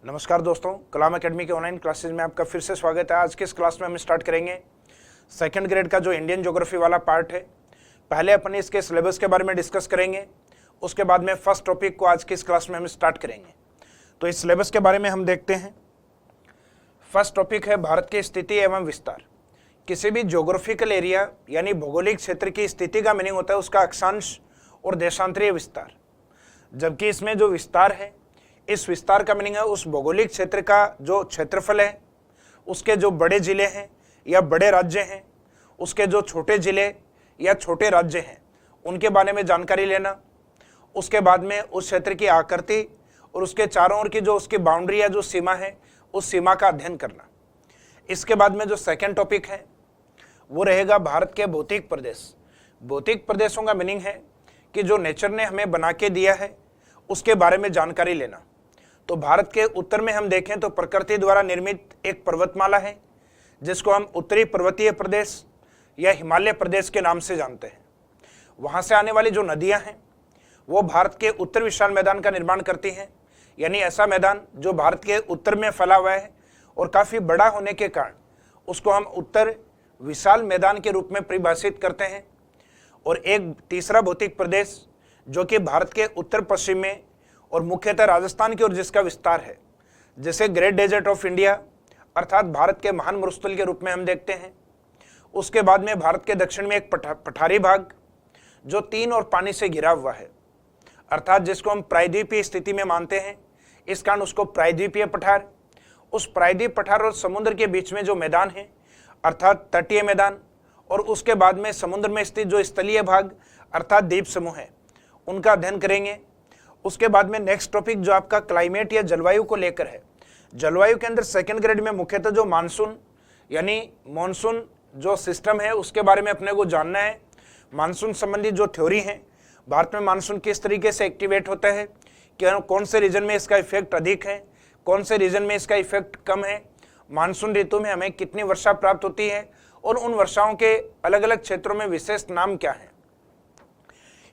नमस्कार दोस्तों, कलाम एकेडमी के ऑनलाइन क्लासेज में आपका फिर से स्वागत है। आज के इस क्लास में हम स्टार्ट करेंगे सेकंड ग्रेड का जो इंडियन ज्योग्राफी वाला पार्ट है। पहले अपन इसके सिलेबस के बारे में डिस्कस करेंगे, उसके बाद में फर्स्ट टॉपिक को आज की इस क्लास में हम स्टार्ट करेंगे। तो इस सिलेबस के बारे में हम देखते हैं। फर्स्ट टॉपिक है भारत की स्थिति एवं विस्तार। किसी भी ज्योग्राफिकल एरिया यानी भौगोलिक क्षेत्र की स्थिति का मीनिंग होता है उसका अक्षांश और देशांतरीय विस्तार, जबकि इसमें जो विस्तार है, इस विस्तार का मीनिंग है उस भौगोलिक क्षेत्र का जो क्षेत्रफल है, उसके जो बड़े जिले हैं या बड़े राज्य हैं, उसके जो छोटे जिले या छोटे राज्य हैं, उनके बारे में जानकारी लेना। उसके बाद में उस क्षेत्र की आकृति और उसके चारों ओर की जो उसकी बाउंड्री या जो सीमा है, उस सीमा का अध्ययन करना। इसके बाद में जो सेकंड टॉपिक है वो रहेगा भारत के भौतिक प्रदेश। भौतिक प्रदेशों का मीनिंग है कि जो नेचर ने हमें बना के दिया है उसके बारे में जानकारी लेना। तो भारत के उत्तर में हम देखें तो प्रकृति द्वारा निर्मित एक पर्वतमाला है जिसको हम उत्तरी पर्वतीय प्रदेश या हिमालय प्रदेश के नाम से जानते हैं। वहाँ से आने वाली जो नदियाँ हैं वो भारत के उत्तर विशाल मैदान का निर्माण करती हैं, यानी ऐसा मैदान जो भारत के उत्तर में फैला हुआ है और काफ़ी बड़ा होने के कारण उसको हम उत्तर विशाल मैदान के रूप में परिभाषित करते हैं। और एक तीसरा भौतिक प्रदेश जो कि भारत के उत्तर पश्चिम में और मुख्यतः राजस्थान की ओर जिसका विस्तार है, जिसे ग्रेट डेजर्ट ऑफ इंडिया अर्थात भारत के महान मरुस्थल के रूप में हम देखते हैं। उसके बाद में भारत के दक्षिण में एक पठारी भाग जो तीन और पानी से घिरा हुआ है, अर्थात जिसको हम प्रायद्वीपीय स्थिति में मानते हैं, इस कारण उसको प्रायद्वीपीय पठार। उस प्रायद्वीप पठार और समुद्र के बीच में जो मैदान है अर्थात तटीय मैदान, और उसके बाद में समुद्र में स्थित जो स्थलीय भाग अर्थात द्वीप समूह है, उनका अध्ययन करेंगे। उसके बाद में नेक्स्ट टॉपिक जो आपका क्लाइमेट या जलवायु को लेकर है। जलवायु के अंदर सेकंड ग्रेड में मुख्यतः जो मानसून यानी मॉनसून जो सिस्टम है उसके बारे में अपने को जानना है। मानसून संबंधी जो थ्योरी है, भारत में मानसून किस तरीके से एक्टिवेट होता है, कि कौन से रीजन में इसका इफेक्ट अधिक है, कौन से रीजन में इसका इफेक्ट कम है, मानसून ऋतु में हमें कितनी वर्षा प्राप्त होती है और उन वर्षाओं के अलग अलग क्षेत्रों में विशेष नाम क्या है।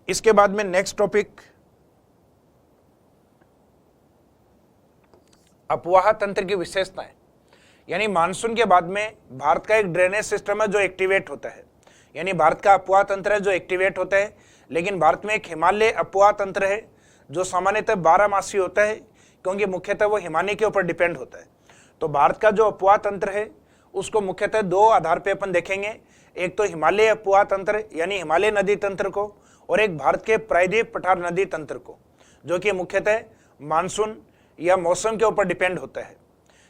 इसके बाद में नेक्स्ट टॉपिक अपवाह तंत्र की विशेषताएं, यानी मानसून के बाद में भारत का एक ड्रेनेज सिस्टम है जो एक्टिवेट होता है, यानी भारत का अपवाह तंत्र है जो एक्टिवेट होता है। लेकिन भारत में एक हिमालय अपवाह तंत्र है जो सामान्यतः 12 मासी होता है, क्योंकि मुख्यतः वो हिमालय के ऊपर डिपेंड होता है। तो भारत का जो अपवाह तंत्र है उसको मुख्यतः दो आधार पे अपन देखेंगे। एक तो हिमालय अपवाह तंत्र यानी हिमालय नदी तंत्र को, और एक भारत के प्रायद्वीप पठार नदी तंत्र को, जो कि मुख्यतः मानसून या मौसम के ऊपर डिपेंड होता है।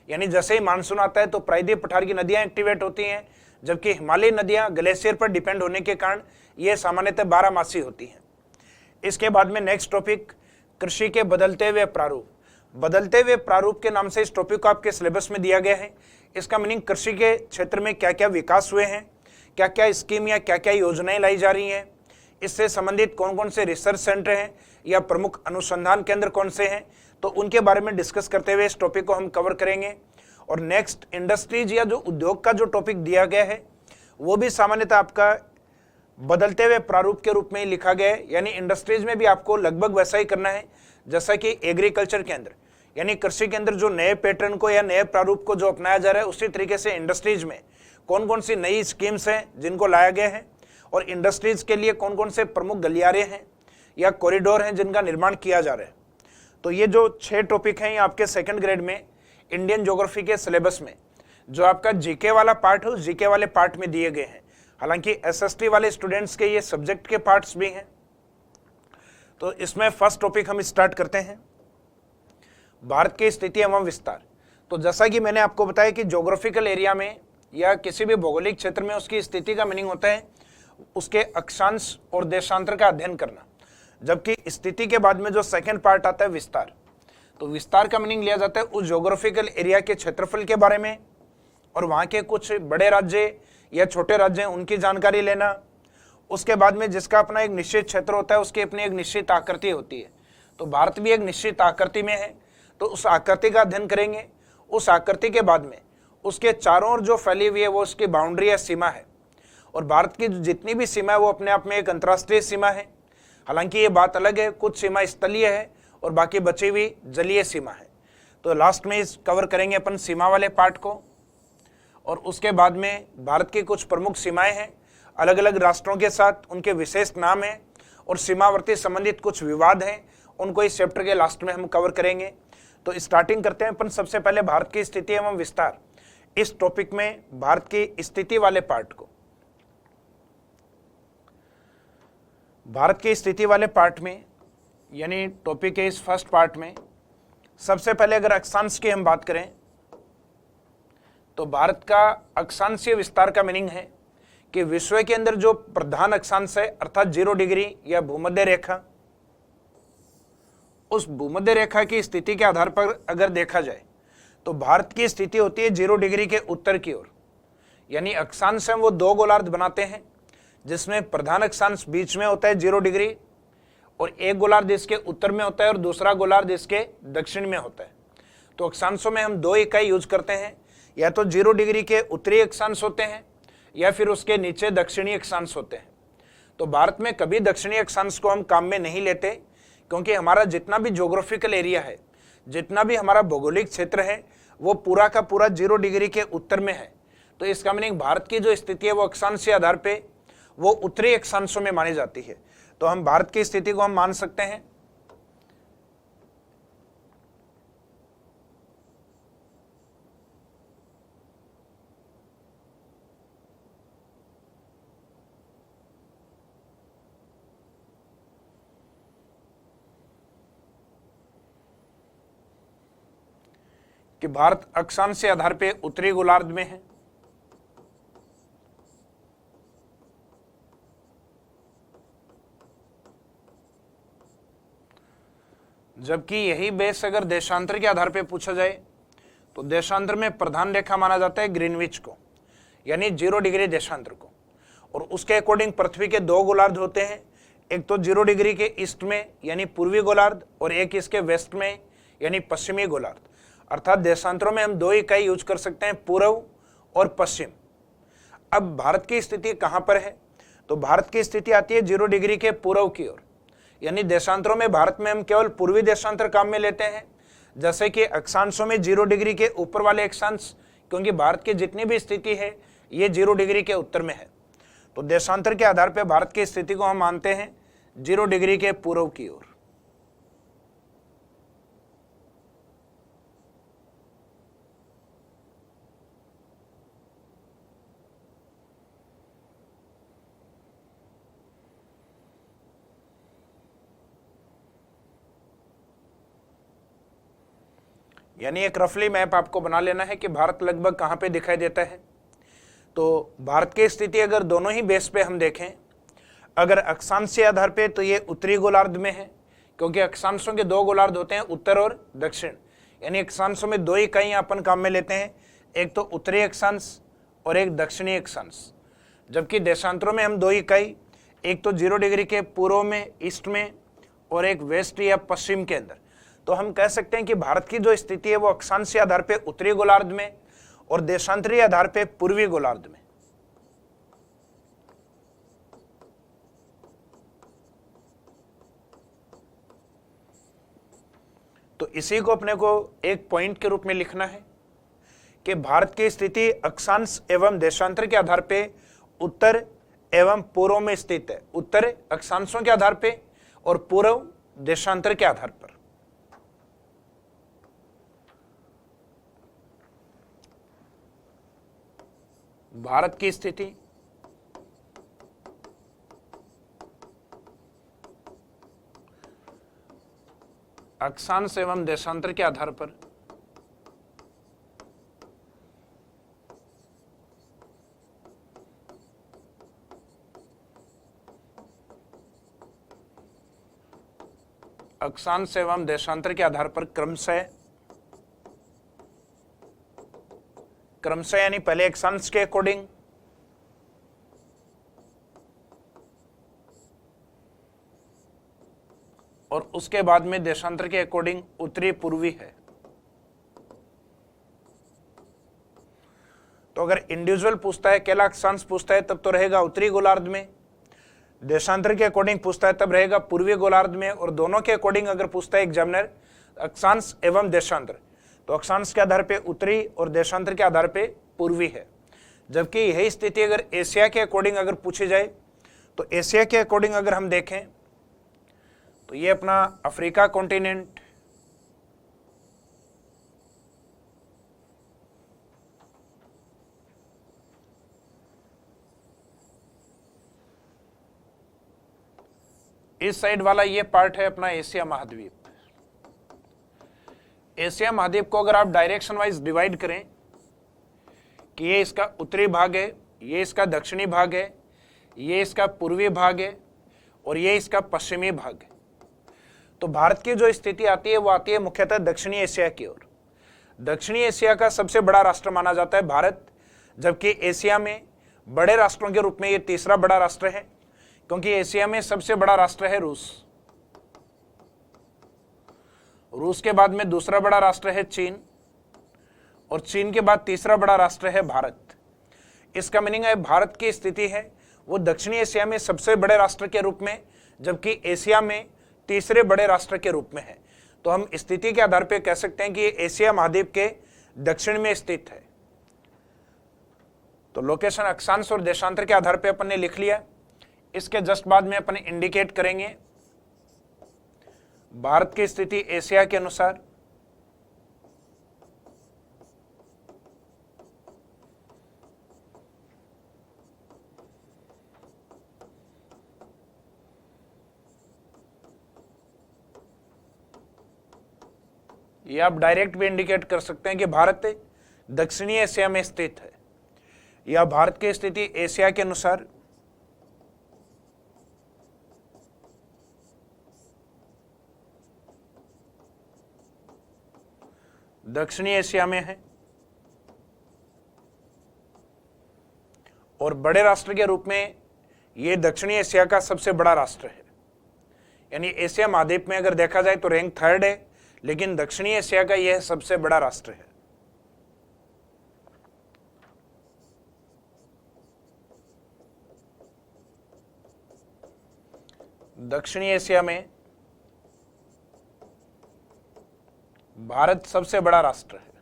यानी जैसे ही मानसून आता है तो प्रायद्वीप पठार की नदियां एक्टिवेट होती हैं, जबकि हिमालय नदियां ग्लेशियर पर डिपेंड होने के कारण ये सामान्यतः 12 मासी होती हैं। इसके बाद में नेक्स्ट टॉपिक कृषि के बदलते हुए प्रारूप। बदलते हुए प्रारूप के नाम से इस टॉपिक को आपके सिलेबस में दिया गया है। इसका मीनिंग कृषि के क्षेत्र में क्या क्या विकास हुए हैं, क्या क्या स्कीम या क्या क्या योजनाएं लाई जा रही हैं, इससे संबंधित कौन कौन से रिसर्च सेंटर हैं या प्रमुख अनुसंधान केंद्र कौन से हैं, तो उनके बारे में डिस्कस करते हुए इस टॉपिक को हम कवर करेंगे। और नेक्स्ट इंडस्ट्रीज या जो उद्योग का जो टॉपिक दिया गया है वो भी सामान्यतः आपका बदलते हुए प्रारूप के रूप में ही लिखा गया है। यानी इंडस्ट्रीज में भी आपको लगभग वैसा ही करना है जैसा कि एग्रीकल्चर के अंदर, यानी कृषि के अंदर जो नए पैटर्न को या नए प्रारूप को जो अपनाया जा रहा है, उसी तरीके से इंडस्ट्रीज में कौन कौन सी नई स्कीम्स हैं जिनको लाया गया है, और इंडस्ट्रीज के लिए कौन कौन से प्रमुख गलियारे हैं या कॉरिडोर हैं जिनका निर्माण किया जा रहा है। तो ये जो 6 टॉपिक हैं ये आपके सेकंड ग्रेड में इंडियन ज्योग्राफी के सिलेबस में जो आपका जीके वाला पार्ट है, उस जीके वाले पार्ट में दिए गए हैं। हालांकि एसएसटी वाले स्टूडेंट्स के ये सब्जेक्ट के पार्ट्स भी हैं। तो इसमें फर्स्ट टॉपिक हम स्टार्ट करते हैं, भारत की स्थिति एवं विस्तार। तो जैसा कि मैंने आपको बताया कि ज्योग्राफिकल एरिया में या किसी भी भौगोलिक क्षेत्र में उसकी स्थिति का मीनिंग होता है उसके अक्षांश और देशांतर का अध्ययन करना, जबकि स्थिति के बाद में जो सेकंड पार्ट आता है विस्तार। तो विस्तार का मीनिंग लिया जाता है उस ज्योग्राफिकल एरिया के क्षेत्रफल के बारे में और वहाँ के कुछ बड़े राज्य या छोटे राज्य हैं उनकी जानकारी लेना। उसके बाद में जिसका अपना एक निश्चित क्षेत्र होता है उसकी अपनी एक निश्चित आकृति होती है। तो भारत भी एक निश्चित आकृति में है, तो उस आकृति का अध्ययन करेंगे। उस आकृति के बाद में उसके चारों ओर जो फैली हुई है वो उसकी बाउंड्री या सीमा है, और भारत की जितनी भी सीमा है वो अपने आप में एक अंतर्राष्ट्रीय सीमा है। हालांकि ये बात अलग है, कुछ सीमा स्थलीय है और बाकी बची हुई जलीय सीमा है। तो लास्ट में इस कवर करेंगे अपन सीमा वाले पार्ट को, और उसके बाद में भारत की कुछ प्रमुख सीमाएं हैं अलग अलग राष्ट्रों के साथ, उनके विशेष नाम हैं और सीमावर्ती संबंधित कुछ विवाद हैं, उनको इस चैप्टर के लास्ट में हम कवर करेंगे। तो स्टार्टिंग करते हैं अपन सबसे पहले भारत की स्थिति एवं विस्तार, इस टॉपिक में भारत की स्थिति वाले पार्ट को। भारत की स्थिति वाले पार्ट में यानी टॉपिक के इस फर्स्ट पार्ट में सबसे पहले अगर अक्षांश की हम बात करें तो भारत का अक्षांशीय विस्तार का मीनिंग है कि विश्व के अंदर जो प्रधान अक्षांश है अर्थात 0 डिग्री या भूमध्य रेखा, उस भूमध्य रेखा की स्थिति के आधार पर अगर देखा जाए तो भारत की स्थिति होती है 0 डिग्री के उत्तर की ओर। यानी अक्षांश है वो 2 गोलार्ध बनाते हैं, जिसमें प्रधान अक्षांश बीच में होता है 0 डिग्री और एक गोलार्ध इसके उत्तर में होता है और दूसरा गोलार्ध इसके दक्षिण में होता है। तो अक्षांशों में हम 2 इकाई यूज करते हैं, या तो 0 डिग्री के उत्तरी अक्षांश होते हैं या फिर उसके नीचे दक्षिणी अक्षांश होते हैं। तो भारत में कभी दक्षिणी अक्षांश को हम काम में नहीं लेते, क्योंकि हमारा जितना भी ज्योग्राफिकल एरिया है, जितना भी हमारा भौगोलिक क्षेत्र है, वो पूरा का पूरा 0 डिग्री के उत्तर में है। तो इसका मीनिंग भारत की जो स्थिति है वो अक्षांशीय आधार पे वो उत्तरी अक्षांशों में मानी जाती है। तो हम भारत की स्थिति को हम मान सकते हैं कि भारत अक्षांशीय आधार पे उत्तरी गोलार्ध में है, जबकि यही बेस अगर देशांतर के आधार पे पूछा जाए तो देशांतर में प्रधान रेखा माना जाता है ग्रीनविच को, यानी 0 डिग्री देशांतर को। और उसके अकॉर्डिंग पृथ्वी के 2 गोलार्ध होते हैं, एक तो 0 डिग्री के ईस्ट में यानी पूर्वी गोलार्ध और एक इसके वेस्ट में यानी पश्चिमी गोलार्ध। अर्थात देशांतरों में हम 2 इकाई यूज कर सकते हैं, पूर्व और पश्चिम। अब भारत की स्थिति कहां पर है, तो भारत की स्थिति आती है 0 डिग्री के पूर्व की ओर। यानी देशांतरों में भारत में हम केवल पूर्वी देशांतर काम में लेते हैं, जैसे कि अक्षांशों में 0 डिग्री के ऊपर वाले अक्षांश, क्योंकि भारत की जितनी भी स्थिति है ये 0 डिग्री के उत्तर में है। तो देशांतर के आधार पर भारत की स्थिति को हम मानते हैं 0 डिग्री के पूर्व की ओर। यानी एक रफली मैप आपको बना लेना है कि भारत लगभग कहाँ पे दिखाई देता है। तो भारत की स्थिति अगर दोनों ही बेस पे हम देखें, अगर अक्षांशीय आधार पे तो ये उत्तरी गोलार्ध में है, क्योंकि अक्षांशों के 2 गोलार्ध होते हैं उत्तर और दक्षिण। यानी अक्षांशों में 2 इकाइयाँ अपन काम में लेते हैं, एक तो उत्तरी अक्षांश और एक दक्षिणी अक्षांश। जबकि देशांतरों में हम 2 इकाई, एक तो 0 डिग्री के पूर्व में ईस्ट में और एक वेस्ट या पश्चिम के अंदर। तो हम कह सकते हैं कि भारत की जो स्थिति है वो अक्षांशीय आधार पे उत्तरी गोलार्ध में और देशांतरीय आधार पे पूर्वी गोलार्ध में। तो इसी को अपने को एक पॉइंट के रूप में लिखना है कि भारत की स्थिति अक्षांश एवं देशांतर के आधार पे उत्तर एवं पूर्व में स्थित है। उत्तर अक्षांशों के आधार पे और पूर्व देशांतर के आधार पर। भारत की स्थिति अक्षांश एवं देशांतर के आधार पर अक्षांश एवं देशांतर के आधार पर क्रमशः यानी पहले अक्षांश के अकॉर्डिंग और उसके बाद में देशांतर के अकॉर्डिंग उत्तरी पूर्वी है। तो अगर इंडिविजुअल पूछता है, अकेला अक्षांश पूछता है तब तो रहेगा उत्तरी गोलार्ध में, देशांतर के अकॉर्डिंग पूछता है तब रहेगा पूर्वी गोलार्ध में, और दोनों के अकॉर्डिंग अगर पूछता है एग्जामिनर अक्षांश एवं देशांतर तो अक्षांश के आधार पे उत्तरी और देशांतर के आधार पे पूर्वी है। जबकि यही स्थिति अगर एशिया के अकॉर्डिंग अगर पूछी जाए तो एशिया के अकॉर्डिंग अगर हम देखें तो ये अपना अफ्रीका कॉन्टिनेंट, इस साइड वाला ये पार्ट है अपना एशिया महाद्वीप। एशिया महाद्वीप को अगर आप डायरेक्शन वाइज डिवाइड करें कि ये इसका उत्तरी भाग है, ये इसका दक्षिणी भाग है, ये इसका पूर्वी भाग है और ये इसका पश्चिमी भाग है, तो भारत की जो स्थिति आती है वो आती है मुख्यतः दक्षिणी एशिया की ओर। दक्षिणी एशिया का सबसे बड़ा राष्ट्र माना जाता है भारत, जबकि एशिया में बड़े राष्ट्रों के रूप में ये तीसरा बड़ा राष्ट्र है, क्योंकि एशिया में सबसे बड़ा राष्ट्र है रूस। रूस के बाद में दूसरा बड़ा राष्ट्र है चीन और चीन के बाद तीसरा बड़ा राष्ट्र है भारत। इसका मीनिंग है भारत की स्थिति है वो दक्षिणी एशिया में सबसे बड़े राष्ट्र के रूप में, जबकि एशिया में तीसरे बड़े राष्ट्र के रूप में है। तो हम स्थिति के आधार पर कह सकते हैं कि ये एशिया महाद्वीप के दक्षिण में स्थित है। तो लोकेशन अक्षांश और देशांतर के आधार पर अपन ने लिख लिया। इसके जस्ट बाद में अपन इंडिकेट करेंगे भारत की स्थिति एशिया के अनुसार। ये आप डायरेक्ट भी इंडिकेट कर सकते हैं कि भारत दक्षिणी एशिया में स्थित है, या भारत की स्थिति एशिया के अनुसार दक्षिणी एशिया में है और बड़े राष्ट्र के रूप में यह दक्षिणी एशिया का सबसे बड़ा राष्ट्र है। यानी एशिया महाद्वीप में अगर देखा जाए तो रैंक थर्ड है, लेकिन दक्षिणी एशिया का यह सबसे बड़ा राष्ट्र है। दक्षिणी एशिया में भारत सबसे बड़ा राष्ट्र है।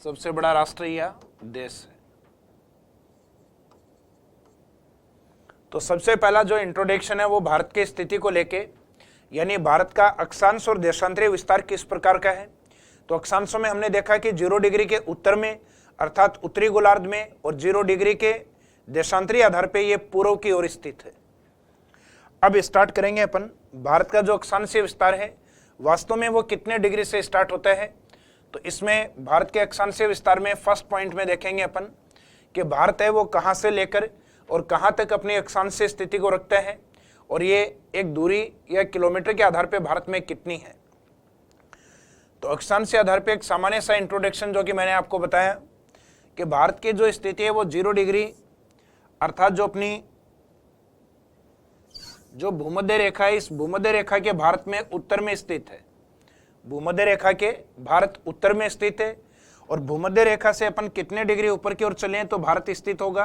सबसे बड़ा राष्ट्र या देश है। तो सबसे पहला जो इंट्रोडक्शन है वो भारत की स्थिति को लेके, यानी भारत का अक्षांश और देशांतरीय विस्तार किस प्रकार का है। तो अक्षांशों में हमने देखा कि 0 डिग्री के उत्तर में अर्थात उत्तरी गोलार्ध में और 0 डिग्री के देशांतरीय आधार पे ये पूर्व की ओर स्थित है। अब स्टार्ट करेंगे अपन भारत का जो अक्षांशीय विस्तार है वास्तव में वो कितने डिग्री से स्टार्ट होता है। तो इसमें भारत के अक्षांशीय विस्तार में फर्स्ट पॉइंट में देखेंगे अपन कि भारत है वो कहाँ से लेकर और कहाँ तक अपनी अक्षांशीय स्थिति को रखता है, और ये एक दूरी या किलोमीटर के आधार पर भारत में कितनी है। तो अक्षांशीय आधार पर एक सामान्य सा इंट्रोडक्शन जो कि मैंने आपको बताया कि भारत की जो स्थिति है वो 0 डिग्री अर्थात जो अपनी जो भूमध्य रेखा है, इस भूमध्य रेखा के भारत में उत्तर में स्थित है। भूमध्य रेखा के भारत उत्तर में स्थित है और भूमध्य रेखा से अपन कितने डिग्री ऊपर की ओर चलें तो भारत स्थित होगा।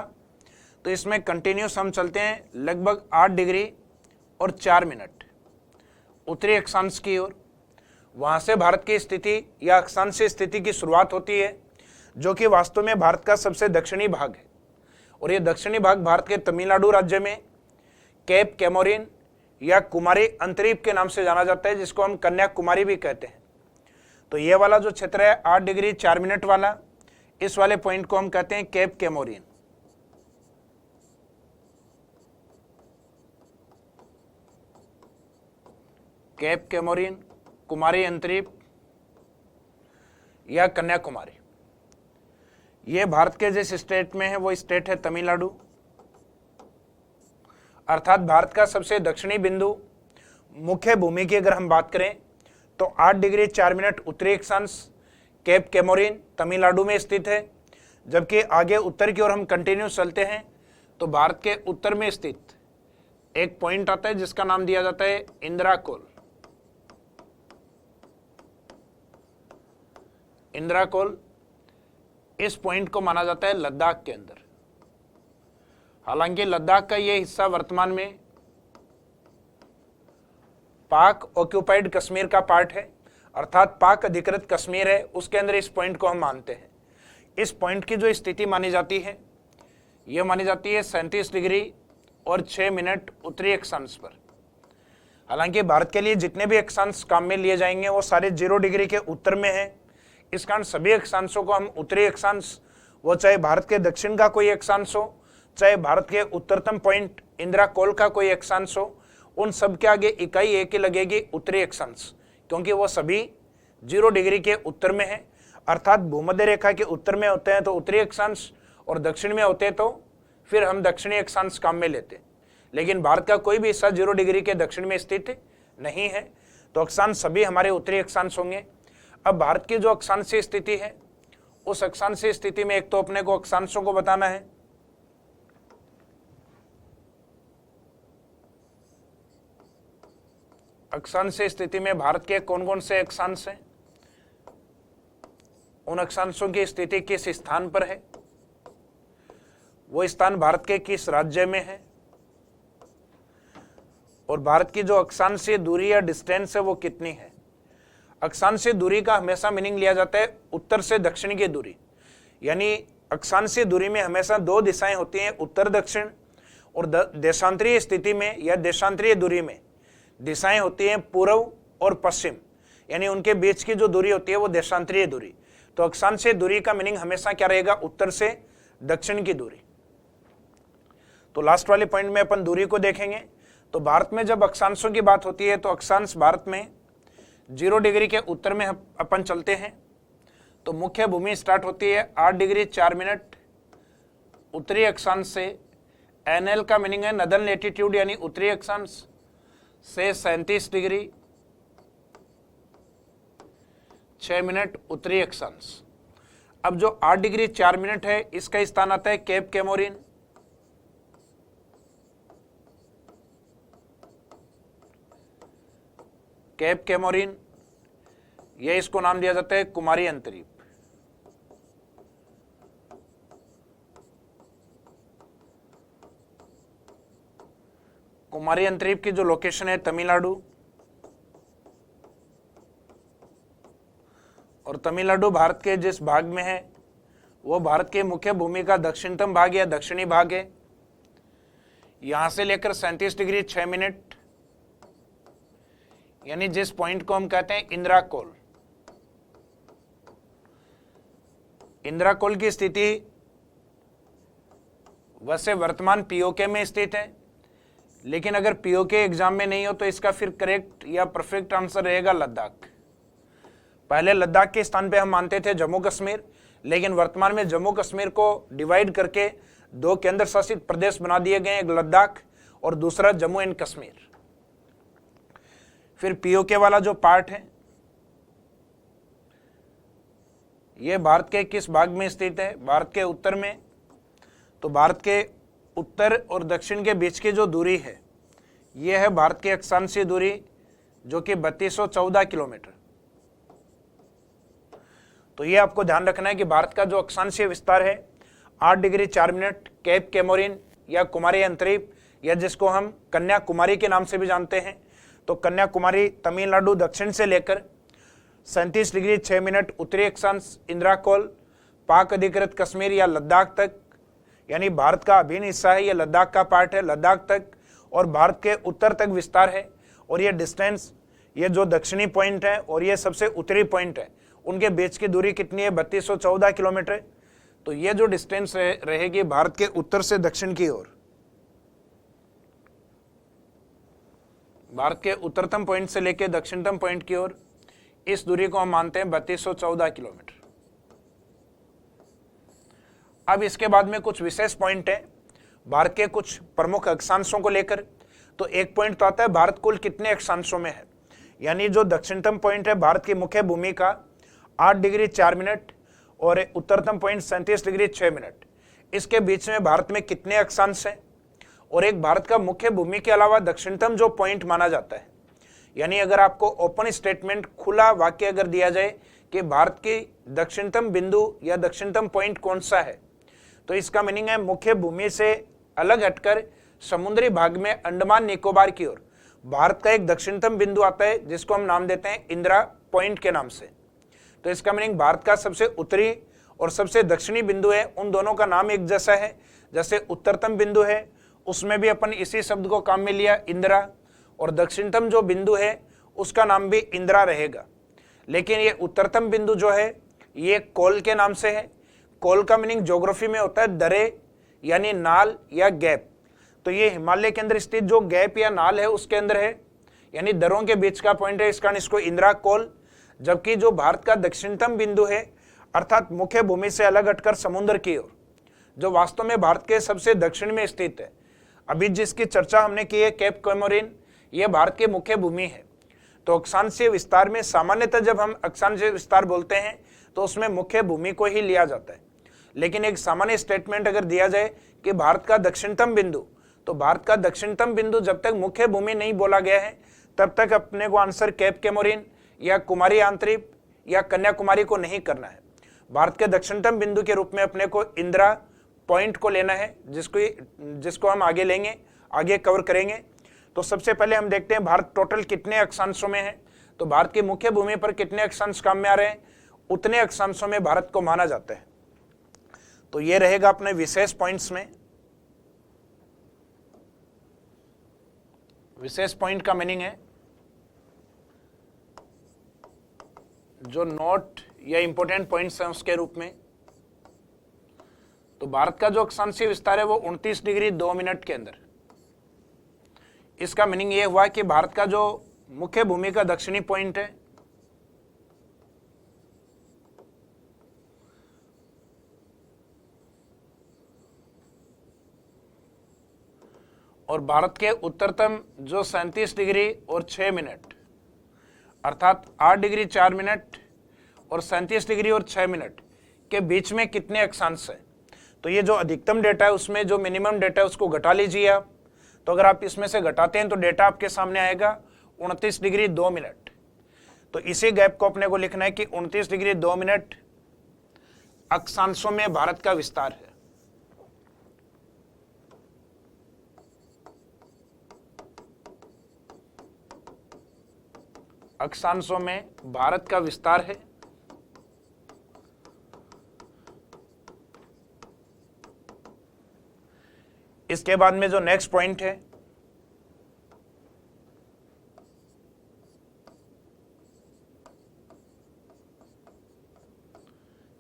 तो इसमें कंटिन्यूस हम चलते हैं लगभग 8 डिग्री और 4 मिनट उत्तरी अक्षांश की ओर। वहां से भारत की स्थिति या अक्षांशीय स्थिति की शुरुआत होती है, जो कि वास्तव में भारत का सबसे दक्षिणी भाग है। और ये दक्षिणी भाग भारत के तमिलनाडु राज्य में केप कैमोरिन या कुमारी अंतरीप के नाम से जाना जाता है, जिसको हम कन्याकुमारी भी कहते हैं। तो ये वाला जो क्षेत्र है 8 डिग्री 4 मिनट वाला, इस वाले पॉइंट को हम कहते हैं केप कैमोरिन। केप कैमोरिन, कुमारी अंतरीप या कन्याकुमारी, ये भारत के जिस स्टेट में है वो स्टेट है तमिलनाडु। अर्थात भारत का सबसे दक्षिणी बिंदु मुख्य भूमि की अगर हम बात करें तो 8 डिग्री 4 मिनट उत्तरी अक्षांश केप कैमोरिन तमिलनाडु में स्थित है। जबकि आगे उत्तर की ओर हम कंटिन्यू चलते हैं तो भारत के उत्तर में स्थित एक पॉइंट आता है जिसका नाम दिया जाता है इंद्राकोल। इंद्राकोल, इस पॉइंट को माना जाता है लद्दाख के अंदर। हालांकि लद्दाख का ये हिस्सा वर्तमान में पाक ऑक्यूपाइड कश्मीर का पार्ट है, अर्थात पाक अधिकृत कश्मीर है, उसके अंदर इस पॉइंट को हम मानते हैं। इस पॉइंट की जो स्थिति मानी जाती है, यह मानी जाती है 37 डिग्री और 6 मिनट उत्तरी अक्षांश पर। हालांकि भारत के लिए जितने भी अक्षांश काम में लिए जाएंगे वो सारे 0 डिग्री के उत्तर में है। इस कारण सभी अक्षांशों को हम उत्तरी अक्षांश, वो चाहे भारत के दक्षिण का कोई अक्षांश हो, चाहे भारत के उत्तरतम पॉइंट इंदिरा कोल का कोई अक्षांश हो, उन सब के आगे इकाई एक ही लगेगी, उत्तरी अक्षांश, क्योंकि वो सभी 0 डिग्री के उत्तर में है। अर्थात भूमध्य रेखा के उत्तर में होते हैं तो उत्तरी अक्षांश, और दक्षिण में होते तो फिर हम दक्षिणी अक्षांश काम में लेते। लेकिन भारत का कोई भी हिस्सा 0 डिग्री के दक्षिण में स्थित नहीं है, तो अक्षांश सभी हमारे उत्तरी अक्षांश होंगे। अब भारत की जो अक्षांशीय स्थिति है, उस अक्षांशीय स्थिति में एक तो अपने को अक्षांशों को बताना है। अक्षांशीय स्थिति में भारत के कौन कौन से अक्षांश हैं, उन अक्षांशों की स्थिति किस स्थान पर है, वो स्थान भारत के किस राज्य में है, और भारत की जो अक्षांशीय दूरी या डिस्टेंस है वो कितनी है। अक्षांशीय दूरी का हमेशा मीनिंग लिया जाता है उत्तर से दक्षिण की दूरी, यानी अक्षांशीय दूरी में हमेशा 2 दिशाएं होती हैं, उत्तर दक्षिण, और देशांतरीय स्थिति में या देशांतरीय दूरी में दिशाएं होती हैं पूर्व और पश्चिम, यानी उनके बीच की जो दूरी होती है वो देशांतरीय दूरी। तो अक्षांशीय दूरी का मीनिंग हमेशा क्या रहेगा, उत्तर से दक्षिण की दूरी। तो लास्ट वाले पॉइंट में अपन दूरी को देखेंगे। तो भारत में जब अक्षांशों की बात होती है तो अक्षांश भारत में 0 डिग्री के उत्तर में अपन चलते हैं, तो मुख्य भूमि स्टार्ट होती है 8 डिग्री 4 मिनट उत्तरी अक्षांश से। एनएल का मीनिंग है नदर्न लेटीट्यूड, यानी उत्तरी अक्षांश से 37 डिग्री 6 मिनट उत्तरी अक्षांश। अब जो 8 डिग्री 4 मिनट है, इसका स्थान आता है केप कैमोरिन। केप कैमोरिन, यह इसको नाम दिया जाता है कुमारी अंतरीप। कुमारी अंतरीप की जो लोकेशन है तमिलनाडु, और तमिलनाडु भारत के जिस भाग में है वो भारत के मुख्य भूमि का दक्षिणतम भाग या दक्षिणी भाग है। यहां से लेकर 37 डिग्री 6 मिनट, यानी जिस पॉइंट को हम कहते हैं इंदिरा कोल। इंदिरा कोल की स्थिति वैसे वर्तमान पीओके में स्थित है, लेकिन अगर पीओके एग्जाम में नहीं हो तो इसका फिर करेक्ट या परफेक्ट आंसर रहेगा लद्दाख। पहले लद्दाख के स्थान पे हम मानते थे जम्मू कश्मीर, लेकिन वर्तमान में जम्मू कश्मीर को डिवाइड करके 2 केंद्र शासित प्रदेश बना दिए गए, एक लद्दाख और दूसरा जम्मू एंड कश्मीर। फिर पीओके वाला जो पार्ट है ये भारत के किस भाग में स्थित है, भारत के उत्तर में। तो भारत के उत्तर और दक्षिण के बीच की जो दूरी है ये है भारत की अक्षांशीय दूरी, जो कि 3214 किलोमीटर। तो ये आपको ध्यान रखना है कि भारत का जो अक्षांशीय विस्तार है 8 डिग्री 4 मिनट केप कैमोरिन या कुमारी अंतरीप, या जिसको हम कन्याकुमारी के नाम से भी जानते हैं। तो कन्याकुमारी तमिलनाडु दक्षिण से लेकर 37 डिग्री 6 मिनट उत्तरी अक्षांश इंदिरा कोल, पाक अधिकृत कश्मीर या लद्दाख तक, यानी भारत का अभिन्न हिस्सा है, ये लद्दाख का पार्ट है, लद्दाख तक और भारत के उत्तर तक विस्तार है। और ये डिस्टेंस, ये जो दक्षिणी पॉइंट है और ये सबसे उत्तरी पॉइंट है, उनके बीच की दूरी कितनी है, 3214 किलोमीटर। तो ये जो डिस्टेंस रहेगी भारत के उत्तर से दक्षिण की ओर, भारत के उत्तरतम पॉइंट से लेकर दक्षिणतम पॉइंट की ओर, इस दूरी को हम मानते हैं 3214 किलोमीटर। अब इसके बाद में कुछ विशेष पॉइंट है भारत के कुछ प्रमुख अक्षांशों को लेकर। तो एक पॉइंट तो आता है भारत कुल कितने अक्षांशों में है, यानी जो दक्षिणतम पॉइंट है भारत की मुख्य भूमि का 8 डिग्री 4 मिनट और उत्तरतम पॉइंट 37 डिग्री 6 मिनट, इसके बीच में भारत में कितने अक्षांश हैं। और एक भारत का मुख्य भूमि के अलावा दक्षिणतम जो पॉइंट माना जाता है, यानी अगर आपको ओपन स्टेटमेंट खुला वाक्य अगर दिया जाए कि भारत की दक्षिणतम बिंदु या दक्षिणतम पॉइंट कौन सा है, तो इसका मीनिंग है मुख्य भूमि से अलग हटकर समुद्री भाग में अंडमान निकोबार की ओर भारत का एक दक्षिणतम बिंदु आता है जिसको हम नाम देते हैं इंदिरा पॉइंट के नाम से। तो इसका मीनिंग भारत का सबसे उत्तरी और सबसे दक्षिणी बिंदु है, उन दोनों का नाम एक जैसा है। जैसे उत्तरतम बिंदु है उसमें भी अपन इसी शब्द को काम में लिया इंदिरा, और दक्षिणतम जो बिंदु है उसका नाम भी इंदिरा रहेगा। लेकिन ये उत्तरतम बिंदु जो है ये कोल के नाम से है। कोल का मीनिंग ज्योग्राफी में होता है दरे यानी नाल या गैप। तो ये हिमालय के अंदर स्थित जो गैप या नाल है उसके अंदर है, यानी दरों के बीच का पॉइंट है, इस कारण इसको इंदिरा कोल। जबकि जो भारत का दक्षिणतम बिंदु है अर्थात मुख्य भूमि से अलग हटकर समुद्र की ओर, जो वास्तव में भारत के सबसे दक्षिण में स्थित है, अभी जिसकी चर्चा हमने की है केप कोमोरिन, यह भारत की मुख्य भूमि है। तो अक्षांशीय विस्तार में सामान्यतः जब हम अक्षांशीय विस्तार बोलते हैं तो उसमें मुख्य भूमि को ही लिया जाता है। लेकिन एक सामान्य स्टेटमेंट अगर दिया जाए कि भारत का दक्षिणतम बिंदु, तो भारत का दक्षिणतम बिंदु जब तक मुख्य भूमि नहीं बोला गया है तब तक अपने को आंसर केप कोमोरिन या कुमारी आंतरिक या कन्याकुमारी को नहीं करना है। भारत के दक्षिणतम बिंदु के रूप में अपने को इंदिरा पॉइंट को लेना है, जिसको हम आगे लेंगे, आगे कवर करेंगे। तो सबसे पहले हम देखते हैं भारत टोटल कितने अक्षांशों में है। तो भारत की मुख्य भूमि पर कितने अक्षांश काम में आ रहे हैं, उतने अक्षांशों में भारत को माना जाता है। तो ये रहेगा अपने विशेष पॉइंट्स में। विशेष पॉइंट का मीनिंग है जो नोट या इंपॉर्टेंट पॉइंट्स हैं उसके रूप में। तो भारत का जो अक्षांशीय विस्तार है वो 29 डिग्री 2 मिनट के अंदर। इसका मीनिंग ये हुआ कि भारत का जो मुख्य भूमि का दक्षिणी पॉइंट है और भारत के उत्तरतम जो 37 डिग्री और 6 मिनट अर्थात 8 डिग्री 4 मिनट और 37 डिग्री और 6 मिनट के बीच में कितने अक्षांश है। तो ये जो अधिकतम डेटा है उसमें जो मिनिमम डेटा है उसको घटा लीजिए आप। तो अगर आप इसमें से घटाते हैं तो डेटा आपके सामने आएगा 29 डिग्री 2 मिनट। तो इसी गैप को अपने को लिखना है कि 29 डिग्री 2 मिनट अक्षांशों में भारत का विस्तार है। अक्षांशों में भारत का विस्तार है। इसके बाद में जो नेक्स्ट पॉइंट है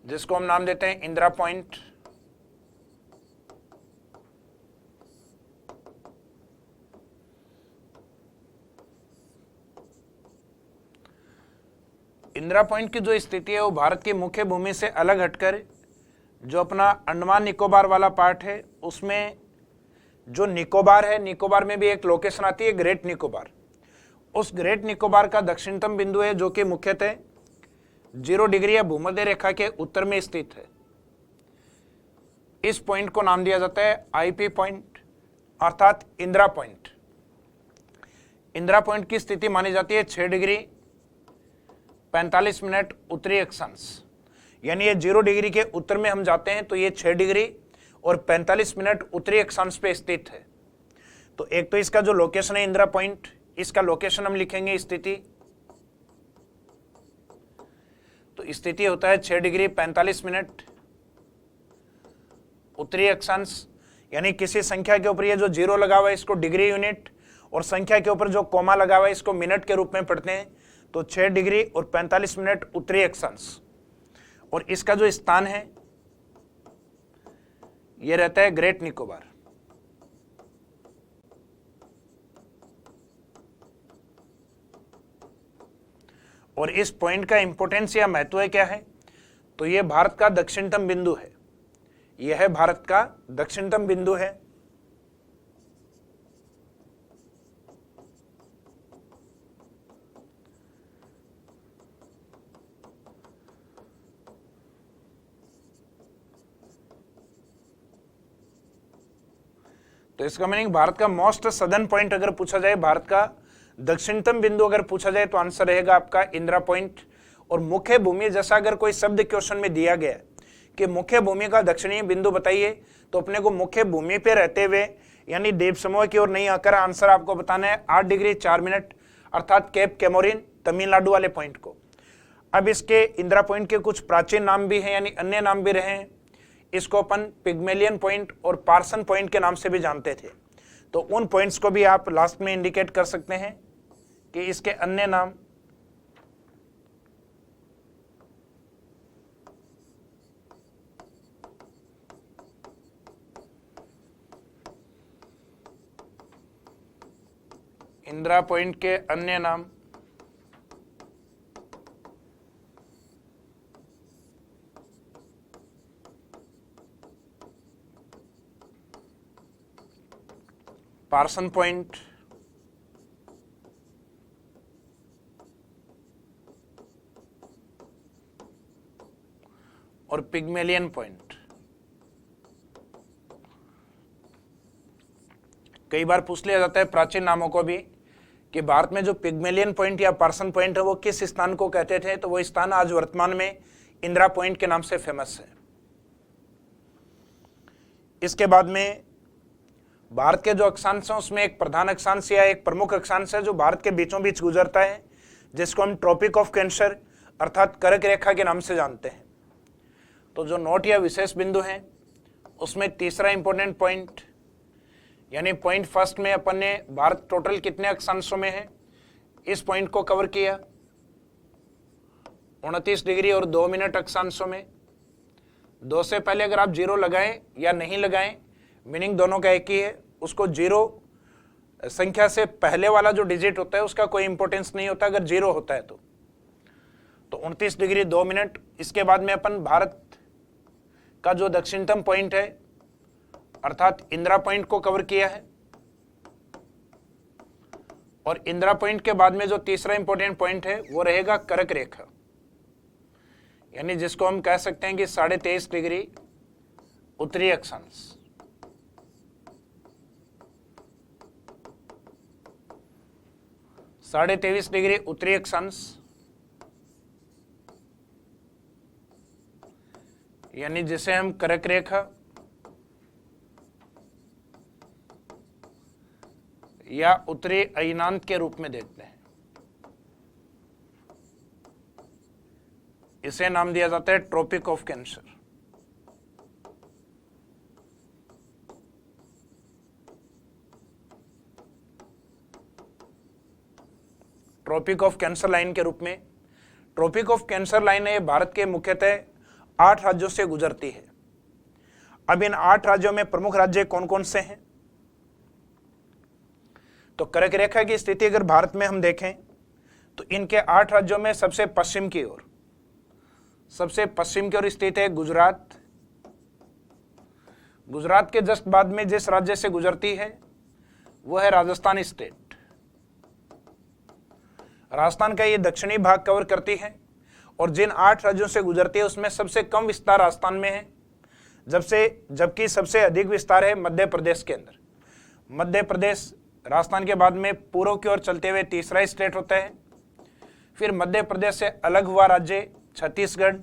जिसको हम नाम देते हैं इंदिरा पॉइंट। इंदिरा पॉइंट की जो स्थिति है वो भारत की मुख्य भूमि से अलग हटकर जो अपना अंडमान निकोबार वाला पार्ट है उसमें जो निकोबार है, निकोबार में भी एक लोकेशन आती है ग्रेट निकोबार। उस ग्रेट निकोबार का दक्षिणतम बिंदु है जो कि मुख्यतः 0 डिग्री या भूमध्य रेखा के उत्तर में स्थित है। इस पॉइंट को नाम दिया जाता है आईपी पॉइंट अर्थात इंदिरा पॉइंट। इंदिरा पॉइंट की स्थिति मानी जाती है 6 डिग्री 45 मिनट उत्तरी अक्षांश, यानी ये 0 डिग्री के उत्तर में हम जाते हैं तो ये 6 डिग्री और 45 मिनट उत्तरी अक्षांश पे स्थित है। तो एक तो इसका जो लोकेशन है इंदिरा पॉइंट, इसका लोकेशन हम लिखेंगे स्थिति। तो स्थिति होता है 6 डिग्री 45 मिनट उत्तरी अक्षांश, यानी किसी संख्या के ऊपर ये जो 0 लगा हुआ है इसको डिग्री यूनिट और संख्या के ऊपर जो कोमा लगा हुआ है इसको मिनट के रूप में पढ़ते हैं। तो 6 डिग्री और 45 मिनट उत्तरी अक्षांश, और इसका जो स्थान है ये रहता है ग्रेट निकोबार। और इस पॉइंट का इंपॉर्टेंस या महत्व क्या है, तो ये भारत का दक्षिणतम बिंदु है। यह है भारत का दक्षिणतम बिंदु है। तो इसका मीनिंग भारत का मोस्ट सदर्न पॉइंट अगर पूछा जाए, भारत का दक्षिणतम बिंदु अगर पूछा जाए तो आंसर रहेगा आपका इंदिरा पॉइंट। और मुख्य भूमि जैसा अगर कोई शब्द क्वेश्चन में दिया गया कि मुख्य भूमि का दक्षिणी बिंदु बताइए, तो अपने को मुख्य भूमि पे रहते हुए यानी द्वीप समूह की ओर नहीं आकर आंसर आपको बताना है 8 डिग्री 4 मिनट अर्थात केप कैमोरिन तमिलनाडु वाले पॉइंट को। अब इसके इंदिरा पॉइंट के कुछ प्राचीन नाम भी हैं यानी अन्य नाम भी रहे हैं। इसको अपन पिग्मेलियन पॉइंट और पार्सन पॉइंट के नाम से भी जानते थे। तो उन पॉइंट्स को भी आप लास्ट में इंडिकेट कर सकते हैं कि इसके अन्य नाम इंदिरा पॉइंट के अन्य नाम पार्सन पॉइंट, और पिग्मेलियन पॉइंट। कई बार पूछ लिया जाता है प्राचीन नामों को भी कि भारत में जो पिग्मेलियन पॉइंट या पार्सन पॉइंट है वो किस स्थान को कहते थे, तो वो स्थान आज वर्तमान में इंदिरा पॉइंट के नाम से फेमस है। इसके बाद में भारत के जो अक्षांश हैं उसमें एक प्रधान अक्षांश या एक प्रमुख अक्षांश है जो भारत के बीचों बीच गुजरता है, जिसको हम ट्रॉपिक ऑफ कैंसर अर्थात कर्क रेखा के नाम से जानते हैं। तो जो नोट या विशेष बिंदु हैं उसमें तीसरा इंपॉर्टेंट पॉइंट यानी पॉइंट फर्स्ट में अपन ने भारत टोटल कितने अक्षांशों में है इस पॉइंट को कवर किया, 29 डिग्री और 2 मिनट अक्षांशों में। 2 से पहले अगर आप 0 लगाएं या नहीं लगाएं मीनिंग दोनों का एक ही है, उसको 0 संख्या से पहले वाला जो डिजिट होता है उसका कोई इंपॉर्टेंस नहीं होता अगर 0 होता है तो 29 डिग्री 2 मिनट। इसके बाद में अपन भारत का जो दक्षिणतम पॉइंट है अर्थात इंदिरा पॉइंट को कवर किया है, और इंदिरा पॉइंट के बाद में जो तीसरा इंपॉर्टेंट पॉइंट है वो रहेगा कर्क रेखा, यानी जिसको हम कह सकते हैं कि 23.5 डिग्री उत्तरी अक्षांश। साढ़े 23 डिग्री उत्तरी अक्षांश यानी जिसे हम कर्क रेखा या उत्तरी अयनांत के रूप में देखते हैं। इसे नाम दिया जाता है tropic of cancer. Tropic of cancer line के रूप में। ट्रॉपिक ऑफ कैंसर लाइन है भारत के मुख्यतः 8 राज्यों से गुजरती है। अब इन 8 राज्यों में प्रमुख राज्य कौन कौन से हैं, तो कर्क रेखा की स्थिति अगर भारत में हम देखें तो इनके 8 राज्यों में सबसे पश्चिम की ओर स्थित है गुजरात। गुजरात के जस्ट बाद में जिस राज्य से गुजरती है वो है राजस्थान स्टेट। राजस्थान का ये दक्षिणी भाग कवर करती है, और जिन 8 राज्यों से गुजरती है उसमें सबसे कम विस्तार राजस्थान में है, जबकि सबसे अधिक विस्तार है मध्य प्रदेश के अंदर। मध्य प्रदेश राजस्थान के बाद में पूर्व की ओर चलते हुए तीसरा स्टेट होता है। फिर मध्य प्रदेश से अलग हुआ राज्य छत्तीसगढ़,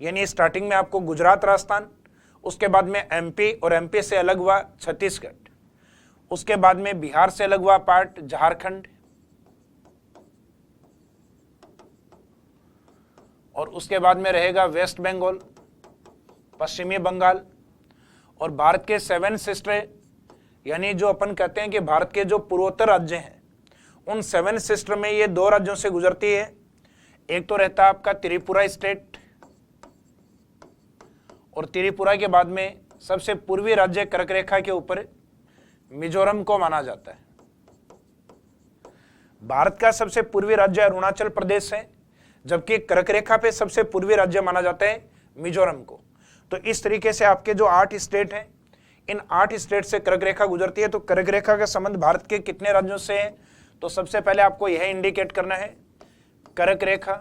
यानी स्टार्टिंग में आपको गुजरात राजस्थान, उसके बाद में एमपी, और एमपी से अलग हुआ छत्तीसगढ़, उसके बाद में बिहार से अलग हुआ पार्ट झारखंड, और उसके बाद में रहेगा वेस्ट बंगाल, पश्चिमी बंगाल, और भारत के 7 सिस्टर यानी जो अपन कहते हैं कि भारत के जो पूर्वोत्तर राज्य हैं उन 7 सिस्टर में ये 2 राज्यों से गुजरती है। एक तो रहता है आपका त्रिपुरा स्टेट, और त्रिपुरा के बाद में सबसे पूर्वी राज्य कर्क रेखा के ऊपर मिजोरम को माना जाता है। भारत का सबसे पूर्वी राज्य अरुणाचल प्रदेश है, जबकि कर्क रेखा पे सबसे पूर्वी राज्य माना जाता है मिजोरम को। तो इस तरीके से आपके जो 8 स्टेट हैं, इन 8 स्टेट से कर्क रेखा गुजरती है। तो कर्क रेखा का संबंध भारत के कितने राज्यों से है, तो सबसे पहले आपको यह इंडिकेट करना है कर्क रेखा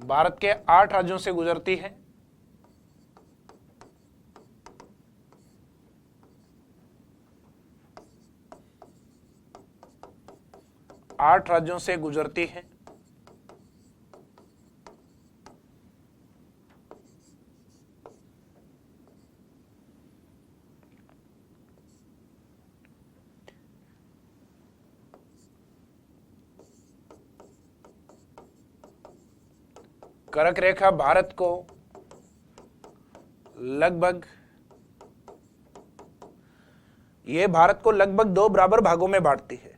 भारत के 8 राज्यों से गुजरती है। 8 राज्यों से गुजरती है। कर्क रेखा भारत को लगभग दो बराबर भागों में बांटती है।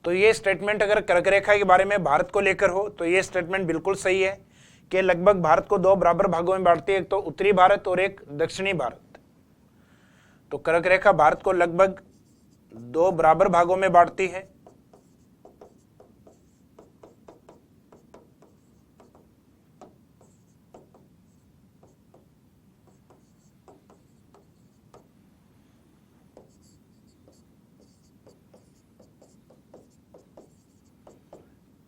तो ये स्टेटमेंट अगर कर्क रेखा के बारे में भारत को लेकर हो तो ये स्टेटमेंट बिल्कुल सही है कि लगभग भारत को दो बराबर भागों में बांटती है, एक तो उत्तरी भारत और एक दक्षिणी भारत। तो कर्क रेखा भारत को लगभग दो बराबर भागों में बांटती है।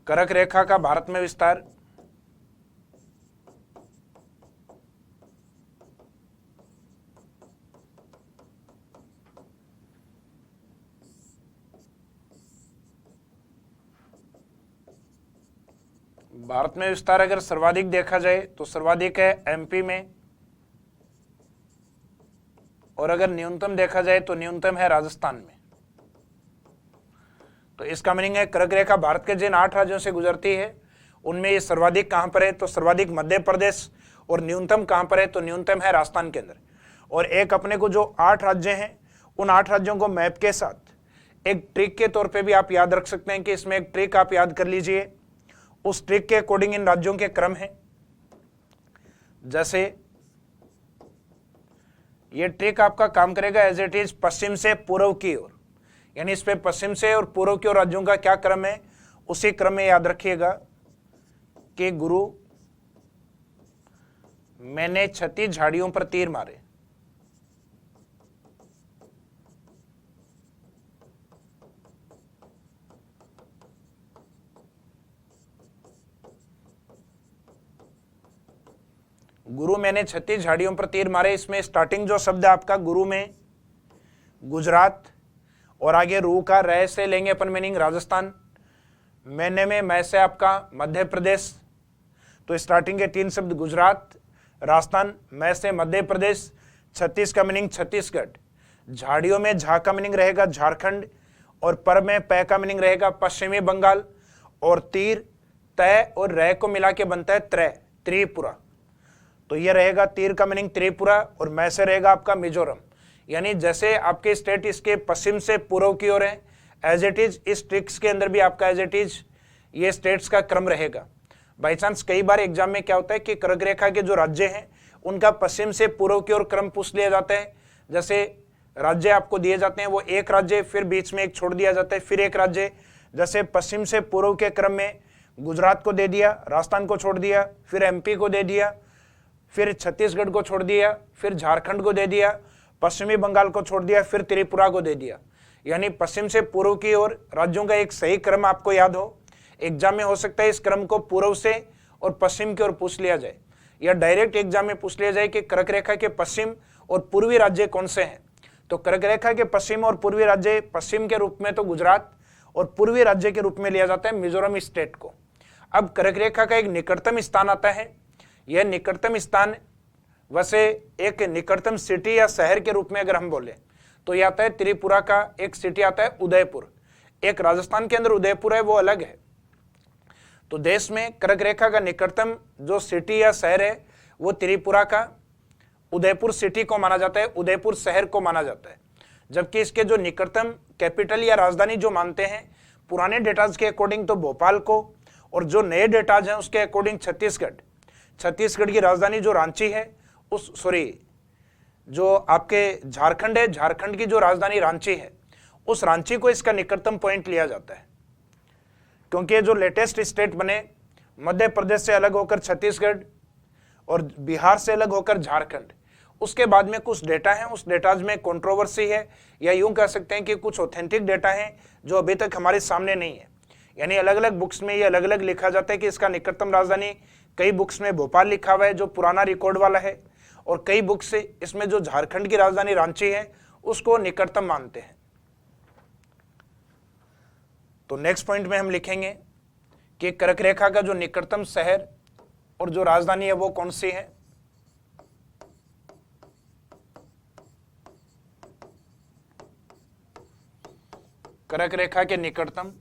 कर्क रेखा का भारत में विस्तार अगर सर्वाधिक देखा जाए तो सर्वाधिक है एमपी में, और अगर न्यूनतम देखा जाए तो न्यूनतम है राजस्थान में। तो इसका मीनिंग है कर्क रेखा भारत के जिन 8 राज्यों से गुजरती है उनमें ये सर्वाधिक कहां पर है, तो सर्वाधिक मध्य प्रदेश, और न्यूनतम कहां पर है, तो न्यूनतम है राजस्थान के अंदर। और एक अपने को जो 8 राज्य हैं उन 8 राज्यों को मैप के साथ एक ट्रिक के तौर पे भी आप याद रख सकते हैं कि इसमें एक ट्रिक आप याद कर लीजिए। उस ट्रिक के अकॉर्डिंग इन राज्यों के क्रम है। जैसे ये ट्रिक आपका काम करेगा एज इट इज पश्चिम से पूर्व की ओर, यानी इस पे पश्चिम से और पूर्व की ओर राज्यों का क्या क्रम है उसी क्रम में याद रखिएगा कि गुरु मैंने 36 झाड़ियों पर तीर मारे। गुरु मैंने 36 झाड़ियों पर तीर मारे, इसमें स्टार्टिंग जो शब्द है आपका गुरु में गुजरात, और आगे रू का रे से लेंगे अपन मीनिंग राजस्थान, मैंने में मैं से आपका मध्य प्रदेश। तो स्टार्टिंग के 3 शब्द गुजरात, राजस्थान, मैं से मध्य प्रदेश, 36 का मीनिंग छत्तीसगढ़, झाड़ियों में झा का मीनिंग रहेगा झारखंड, और पर में पै का मीनिंग रहेगा पश्चिमी बंगाल, और तीर तय और रे को मिला के बनता है त्रिपुरा। तो ये रहेगा तीर का मीनिंग त्रिपुरा, और मैं से रहेगा आपका मिजोरम। यानी जैसे आपके स्टेट इसके पश्चिम से पूर्व की ओर है, एज इट इज इस ट्रिक्स के अंदर भी आपका एज इट इज ये स्टेट्स का क्रम रहेगा। बाई चांस कई बार एग्जाम में क्या होता है कि कर्क रेखा के जो राज्य हैं उनका पश्चिम से पूर्व की ओर क्रम पूछ लिया जाता है। जैसे राज्य आपको दिए जाते हैं, वो एक राज्य फिर बीच में एक छोड़ दिया जाता है, फिर एक राज्य। जैसे पश्चिम से पूर्व के क्रम में गुजरात को दे दिया, राजस्थान को छोड़ दिया, फिर एमपी को दे दिया, फिर छत्तीसगढ़ को छोड़ दिया, फिर झारखंड को दे दिया, पश्चिमी बंगाल को छोड़ दिया, फिर त्रिपुरा को दे दिया। यानी पश्चिम से पूर्व की ओर राज्यों का एक सही क्रम आपको याद हो। एग्जाम में हो सकता है इस क्रम को पूर्व से और पश्चिम की ओर पूछ लिया जाए, या डायरेक्ट एग्जाम में पूछ लिया जाए कि कर्क रेखा के पश्चिम और पूर्वी राज्य कौन से हैं। तो कर्क रेखा के पश्चिम और पूर्वी राज्य, पश्चिम के रूप में तो गुजरात और पूर्वी राज्य के रूप में लिया जाता है मिजोरम स्टेट को। अब कर्क रेखा का एक निकटतम स्थान आता है। यह निकटतम स्थान वैसे एक निकटतम सिटी या शहर के रूप में अगर हम बोले तो यह आता है त्रिपुरा का एक सिटी आता है उदयपुर। एक राजस्थान के अंदर उदयपुर है, वो अलग है। तो देश में कर्क रेखा का निकटतम जो सिटी या शहर है वो त्रिपुरा का उदयपुर सिटी को माना जाता है, उदयपुर शहर को माना जाता है। जबकि इसके जो निकटतम कैपिटल या राजधानी जो मानते हैं पुराने डेटाज के अकॉर्डिंग तो भोपाल को, और जो नए डेटाज हैं उसके अकॉर्डिंग छत्तीसगढ़ की राजधानी जो रांची है, जो आपके झारखंड है, झारखंड की जो राजधानी रांची है, उस रांची को इसका निकटतम पॉइंट लिया जाता है। क्योंकि जो लेटेस्ट स्टेट बने, मध्य प्रदेश से अलग होकर छत्तीसगढ़ और बिहार से अलग होकर झारखंड, उसके बाद में कुछ डेटा है, उस डेटाज में कंट्रोवर्सी है, या यूं कह सकते हैं कि कुछ ऑथेंटिक डेटा है जो अभी तक हमारे सामने नहीं है। यानी अलग अलग बुक्स में ये अलग अलग लिखा जाता है कि इसका निकटतम राजधानी, कई बुक्स में भोपाल लिखा हुआ है जो पुराना रिकॉर्ड वाला है, और कई बुक्स से इसमें जो झारखंड की राजधानी रांची है उसको निकटतम मानते हैं। तो नेक्स्ट पॉइंट में हम लिखेंगे कि कर्क रेखा का जो निकटतम शहर और जो राजधानी है वो कौन सी है। कर्क रेखा के निकटतम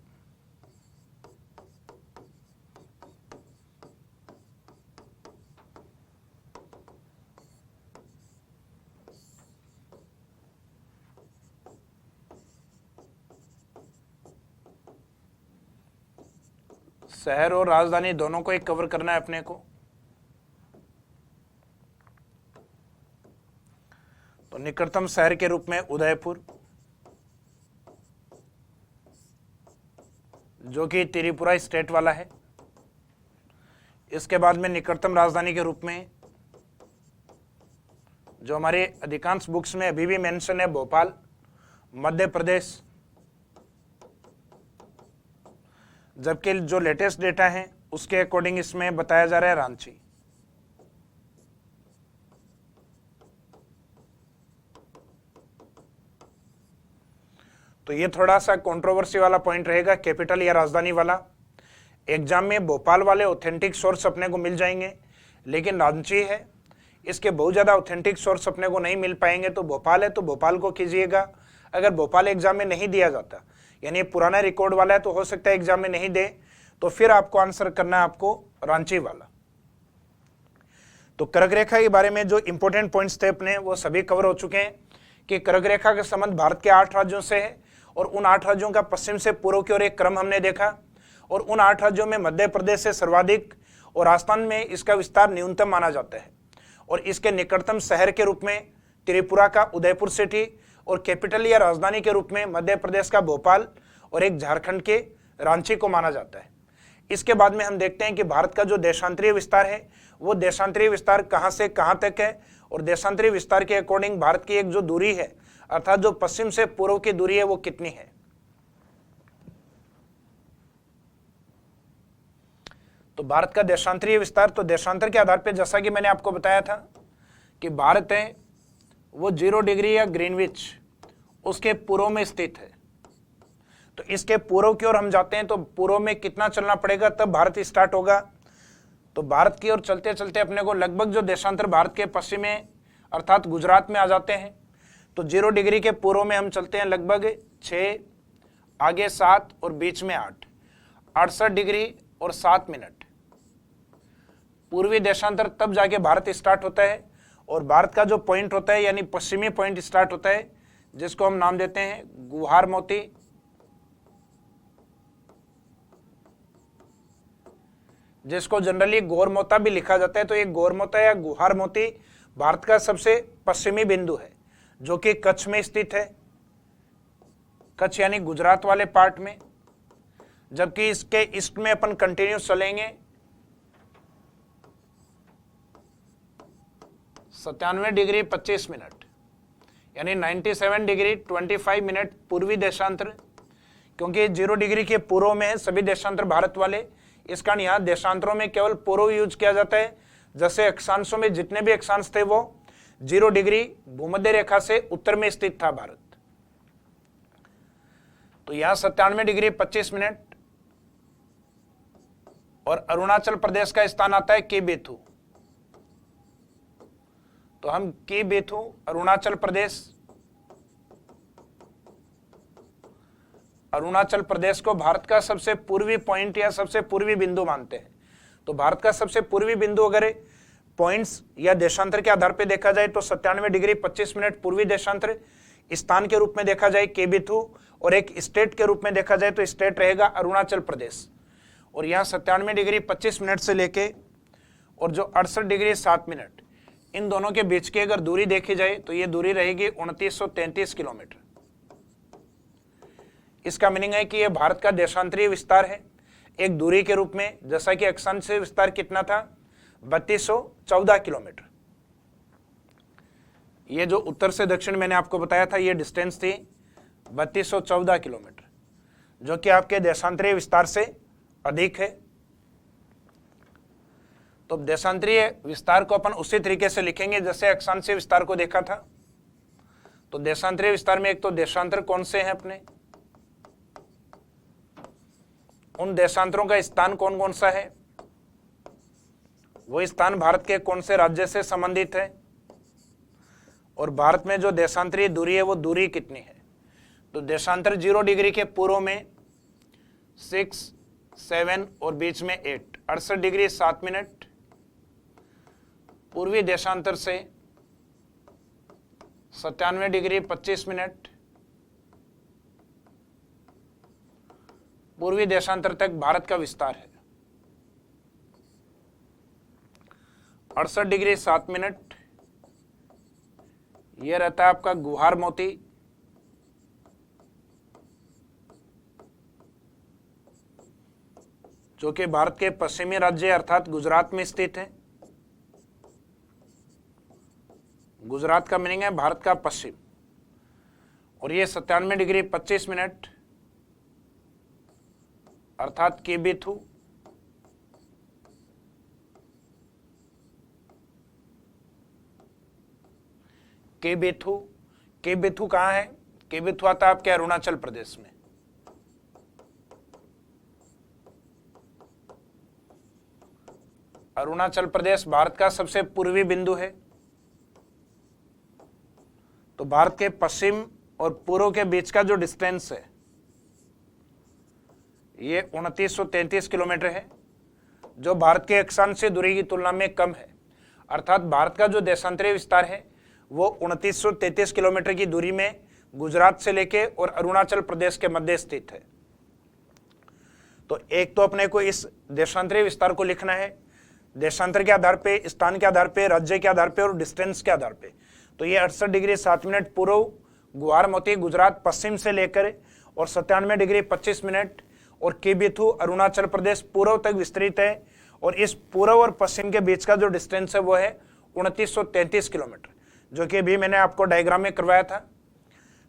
शहर और राजधानी दोनों को एक कवर करना है अपने को। तो निकटतम शहर के रूप में उदयपुर, जो कि त्रिपुरा स्टेट वाला है। इसके बाद में निकटतम राजधानी के रूप में जो हमारे अधिकांश बुक्स में अभी भी मेंशन है, भोपाल, मध्य प्रदेश। जबकि जो लेटेस्ट डेटा है उसके अकॉर्डिंग इसमें बताया जा रहा है रांची। तो ये थोड़ा सा कंट्रोवर्सी वाला पॉइंट रहेगा, कैपिटल या राजधानी वाला। एग्जाम में भोपाल वाले ऑथेंटिक सोर्स अपने को मिल जाएंगे, लेकिन रांची है, इसके बहुत ज़्यादा ऑथेंटिक सोर्स अपने को नहीं मिल पाएंगे। तो भोपाल है तो भोपाल को कीजिएगा। अगर भोपाल एग्जाम में नहीं दिया जाता, यानी पुराना रिकॉर्ड वाला है, तो हो सकता है एग्जाम में नहीं दे, तो फिर आपको आंसर करना है आपको रांची वाला। तो कर्क रेखा के बारे में जो इंपॉर्टेंट पॉइंट्स थे अपने वो सभी कवर हो चुके हैं कि कर्क रेखा का संबंध भारत के 8 राज्यों से है और उन 8 राज्यों का पश्चिम से पूर्व की ओर एक क्रम हमने देखा और उन 8 राज्यों में मध्य प्रदेश से सर्वाधिक और राजस्थान में इसका विस्तार न्यूनतम माना जाता है। और इसके निकटतम शहर के रूप में त्रिपुरा का उदयपुर सिटी और कैपिटल या राजधानी के रूप में मध्य प्रदेश का भोपाल और एक झारखंड के रांची को माना जाता है। इसके बाद में हम देखते हैं कि भारत का जो देशांतरीय विस्तार है वो देशांतरीय विस्तार कहाँ से कहाँ तक है और देशांतरीय विस्तार के अकॉर्डिंग भारत की एक जो दूरी है अर्थात जो पश्चिम से पूर्व की दूरी है वो कितनी है। तो भारत का देशांतरीय विस्तार, तो देशांतर के आधार पर जैसा कि मैंने आपको बताया था कि भारत है वो 0 डिग्री या ग्रीनविच उसके पूर्व में स्थित है। तो इसके पूर्व की ओर हम जाते हैं तो पूर्व में कितना चलना पड़ेगा तब भारत स्टार्ट होगा। तो भारत की ओर चलते चलते अपने को लगभग जो देशांतर भारत के पश्चिम में अर्थात गुजरात में आ जाते हैं। तो 0 डिग्री के पूर्व में हम चलते हैं लगभग 6, आगे 7 और बीच में 8, 68 डिग्री और 7 मिनट पूर्वी देशांतर, तब जाके भारत स्टार्ट होता है। और भारत का जो पॉइंट होता है यानी पश्चिमी पॉइंट स्टार्ट होता है जिसको हम नाम देते हैं गुहार मोती, जिसको जनरली गोरमोता भी लिखा जाता है। तो ये गोरमोता या गुहार मोती भारत का सबसे पश्चिमी बिंदु है जो कि कच्छ में स्थित है, कच्छ यानी गुजरात वाले पार्ट में। जबकि इसके ईस्ट में अपन कंटिन्यूस चलेंगे 97 डिग्री 25 मिनट यानी 97 डिग्री 25 मिनट पूर्वी देशांतर, क्योंकि 0 डिग्री के पूर्व में है सभी देशांतर भारत वाले। इस कारण यहाँ देशांतरों में केवल पूर्व यूज किया जाता है। जैसे अक्षांशों में जितने भी अक्षांश थे वो 0 डिग्री भूमध्य रेखा से उत्तर में स्थित था भारत। तो यहाँ 97 डिग्री 25 मिनट और अरुणाचल प्रदेश का स्थान आता है केबेथु। तो हम केबेथु अरुणाचल प्रदेश को भारत का सबसे पूर्वी पॉइंट या सबसे पूर्वी बिंदु मानते हैं। तो भारत का सबसे पूर्वी बिंदु अगर पॉइंट्स या देशांतर के आधार पर देखा जाए तो 97 डिग्री 25 मिनट पूर्वी देशांतर, स्थान के रूप में देखा जाए केबेथु और एक स्टेट के रूप में देखा जाए तो स्टेट रहेगा अरुणाचल प्रदेश। और यहाँ 97 डिग्री 25 मिनट से लेके और जो 68 डिग्री 7 मिनट, इन दोनों के बीच की अगर दूरी देखी जाए तो ये दूरी रहेगी 2933 किलोमीटर। इसका मीनिंग है कि यह भारत का देशांतरीय विस्तार है एक दूरी के रूप में, जैसा कि अक्षांश से विस्तार कितना था 3214 किलोमीटर। ये जो उत्तर से दक्षिण मैंने आपको बताया था ये डिस्टेंस थी 3214 किलोमीटर, जो कि आपके देशांतरीय विस्तार से अधिक है। तो देशांतरीय विस्तार को अपन उसी तरीके से लिखेंगे जैसे अक्षांशीय विस्तार को देखा था। तो देशांतरीय विस्तार में एक तो देशांतर कौन से हैं अपने, उन देशांतरों का स्थान कौन कौन सा है, वो स्थान भारत के कौन से राज्य से संबंधित है, और भारत में जो देशांतरीय दूरी है वो दूरी कितनी है। तो देशांतर 0 डिग्री के पूर्व में 6, 7 और बीच में 8, 68 डिग्री 7 मिनट। पूर्वी देशांतर से 97 डिग्री 25 मिनट। पूर्वी देशांतर तक भारत का विस्तार है। 68 डिग्री 7 मिनट यह रहता है आपका गुहार मोती, जो कि भारत के पश्चिमी राज्य अर्थात गुजरात में स्थित है। गुजरात का मीनिंग है भारत का पश्चिम। और ये 97 डिग्री 25 मिनट अर्थात केबिथु। केबिथु, केबिथु कहाँ है? केबिथु आता है आपके अरुणाचल प्रदेश में। अरुणाचल प्रदेश भारत का सबसे पूर्वी बिंदु है। तो भारत के पश्चिम और पूर्व के बीच का जो डिस्टेंस है ये 2933 किलोमीटर है, जो भारत के अक्षांशीय दूरी की तुलना में कम है। अर्थात भारत का जो देशांतरीय विस्तार है वो 2933 किलोमीटर की दूरी में गुजरात से लेके और अरुणाचल प्रदेश के मध्य स्थित है। तो एक तो अपने को इस देशांतरीय विस्तार को लिखना है देशांतर के आधार पे, स्थान के आधार पे, राज्य के आधार पे और डिस्टेंस के आधार पे। तो ये 68 डिग्री 7 मिनट पूर्व गुहार मोती गुजरात पश्चिम से लेकर और 97 डिग्री 25 मिनट और केबिथु अरुणाचल प्रदेश पूर्व तक विस्तृत है। और इस पूर्व और पश्चिम के बीच का जो डिस्टेंस है वो है 2933 किलोमीटर, जो कि अभी मैंने आपको डायग्राम में करवाया था।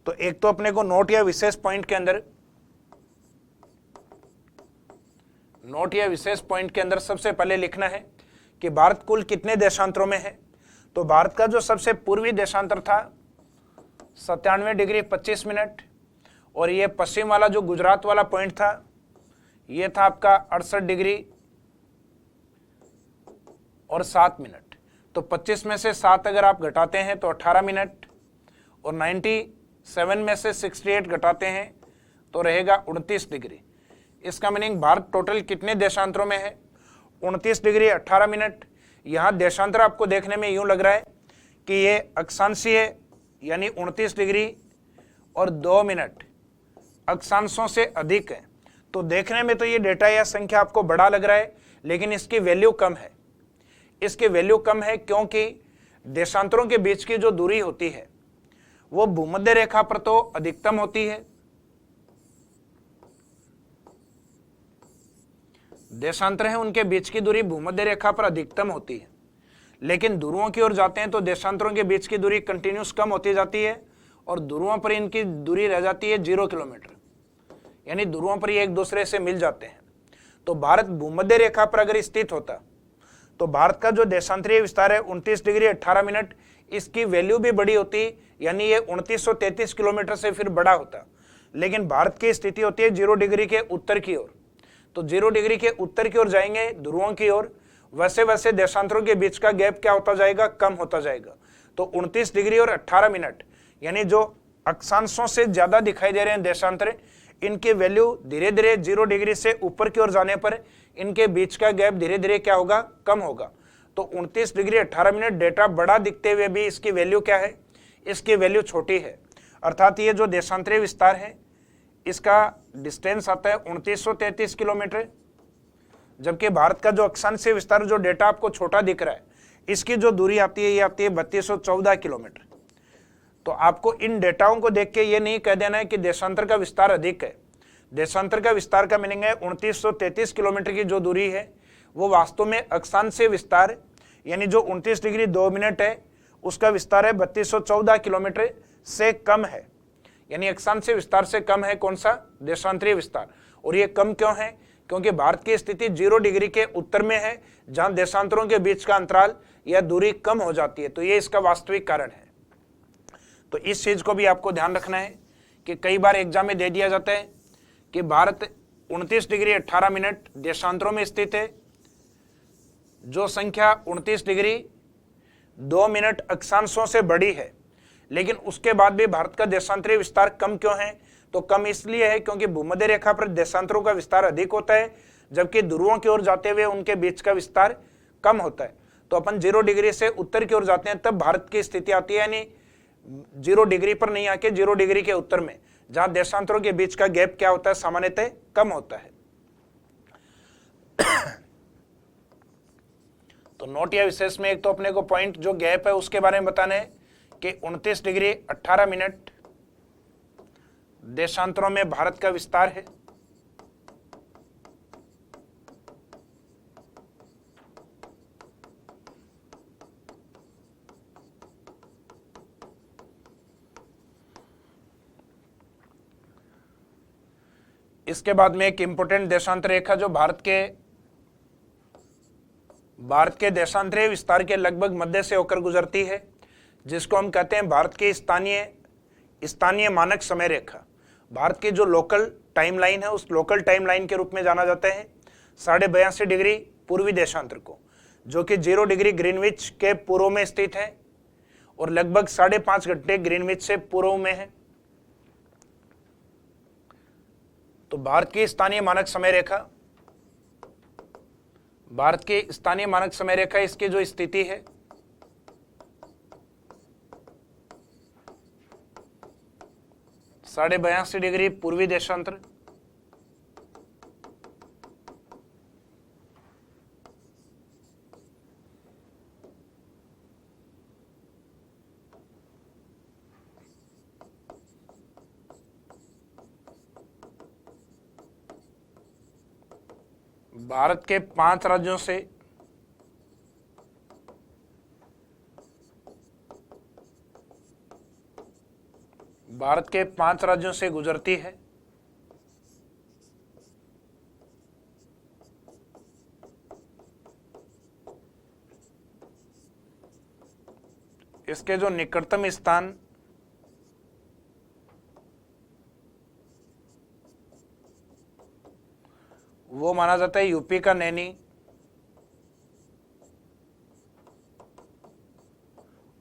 तो एक तो अपने को नोट या विशेष पॉइंट के अंदर सबसे पहले लिखना है कि भारत कुल कितने देशांतरों में है। तो भारत का जो सबसे पूर्वी देशांतर था 97 डिग्री 25 मिनट, और ये पश्चिम वाला जो गुजरात वाला पॉइंट था ये था आपका 68 डिग्री और 7 मिनट। तो 25 में से 7 अगर आप घटाते हैं तो 18 मिनट, और 97 में से 68 घटाते हैं तो रहेगा 29 डिग्री। इसका मीनिंग भारत टोटल कितने देशांतरों में है? 29 डिग्री 18 मिनट। यहाँ देशांतर आपको देखने में यूं लग रहा है कि ये अक्षांशीय यानी 29 डिग्री और 2 मिनट अक्षांशों से अधिक है। तो देखने में तो ये डेटा या संख्या आपको बड़ा लग रहा है, लेकिन इसकी वैल्यू कम है। इसकी वैल्यू कम है क्योंकि देशांतरों के बीच की जो दूरी होती है वो भूमध्य रेखा पर तो अधिकतम होती है। देशांतर है उनके बीच की दूरी भूमध्य रेखा पर अधिकतम होती है, लेकिन ध्रुवों की ओर जाते हैं तो देशांतरों के बीच की दूरी कंटिन्यूस कम होती जाती है और ध्रुवों पर इनकी दूरी रह जाती है 0 किलोमीटर, यानी ध्रुवों पर ये एक दूसरे से मिल जाते हैं। तो भारत भूमध्य रेखा पर अगर स्थित होता तो भारत का जो देशांतरीय विस्तार है 29 डिग्री 18 मिनट, इसकी वैल्यू भी बड़ी होती, यानी ये 2933 किलोमीटर से फिर बड़ा होता। लेकिन भारत की स्थिति होती है 0 डिग्री के उत्तर की ओर। तो 0 डिग्री के उत्तर की ओर जाएंगे ध्रुवों की ओर, वैसे वैसे देशांतरों के बीच का गैप क्या होता जाएगा? कम होता जाएगा। तो 29 डिग्री और 18 मिनट यानी जो अक्षांशों से ज्यादा दिखाई दे रहे हैं देशांतर, इनकी वैल्यू धीरे धीरे 0 डिग्री से ऊपर की ओर जाने पर इनके बीच का गैप धीरे धीरे क्या होगा? कम होगा। तो 29 डिग्री 18 मिनट डेटा बड़ा दिखते हुए भी इसकी वैल्यू क्या है? इसकी वैल्यू छोटी है। अर्थात ये जो देशांतरीय विस्तार है इसका डिस्टेंस आता है 2933 किलोमीटर, जबकि भारत का जो अक्षांशीय विस्तार जो डेटा आपको छोटा दिख रहा है इसकी जो दूरी आती है ये आती है 3214 किलोमीटर। तो आपको इन डेटाओं को देख के ये नहीं कह देना है कि देशांतर का विस्तार अधिक है। देशांतर का विस्तार का मीनिंग है 2933 किलोमीटर की जो दूरी है वो वास्तव में अक्षांशीय विस्तार यानी जो 29 डिग्री 2 मिनट है उसका विस्तार है 3214 किलोमीटर से कम है, यानी अक्षांशीय विस्तार से कम है कौन सा? देशांतरीय विस्तार। और ये कम क्यों है? क्योंकि भारत की स्थिति 0 डिग्री के उत्तर में है जहां देशांतरों के बीच का अंतराल या दूरी कम हो जाती है। तो ये इसका वास्तविक कारण है। तो इस चीज को भी आपको ध्यान रखना है कि कई बार एग्जाम में दे दिया जाता है कि भारत 29 डिग्री 18 मिनट देशांतरों में स्थित है। जो संख्या 29 डिग्री 2 मिनट अक्षांशों से बड़ी है, लेकिन उसके बाद भी भारत का देशांतरीय विस्तार कम क्यों है? तो कम इसलिए है क्योंकि भूमध्य रेखा पर देशांतरों का विस्तार अधिक होता है, जबकि ध्रुवों की ओर जाते हुए उनके बीच का विस्तार कम होता है। तो अपन 0 डिग्री से उत्तर की ओर जाते हैं तब भारत की स्थिति आती है, यानी 0 डिग्री पर नहीं आके 0 डिग्री के उत्तर में, जहां देशांतरों के बीच का गैप क्या होता है? सामान्यतः कम होता है। तो नोट या विशेष में एक तो अपने को पॉइंट जो गैप है उसके बारे में बताना है कि 29 डिग्री 18 मिनट देशांतरों में भारत का विस्तार है। इसके बाद में एक इंपोर्टेंट देशांतर रेखा जो भारत के देशांतरीय विस्तार के लगभग मध्य से होकर गुजरती है, जिसको हम कहते हैं भारत की स्थानीय मानक समय रेखा। भारत की जो लोकल टाइमलाइन है उस लोकल टाइमलाइन के रूप में जाना जाता है 82.5 डिग्री पूर्वी देशांतर को, जो कि 0 डिग्री ग्रीनविच के पूर्व में स्थित है और लगभग 5.5 घंटे ग्रीनविच से पूर्व में है। तो भारत की स्थानीय मानक समय रेखा इसकी जो स्थिति है 82.5 डिग्री पूर्वी देशांतर, भारत के 5 राज्यों से गुजरती है। इसके जो निकटतम स्थान वो माना जाता है यूपी का नैनी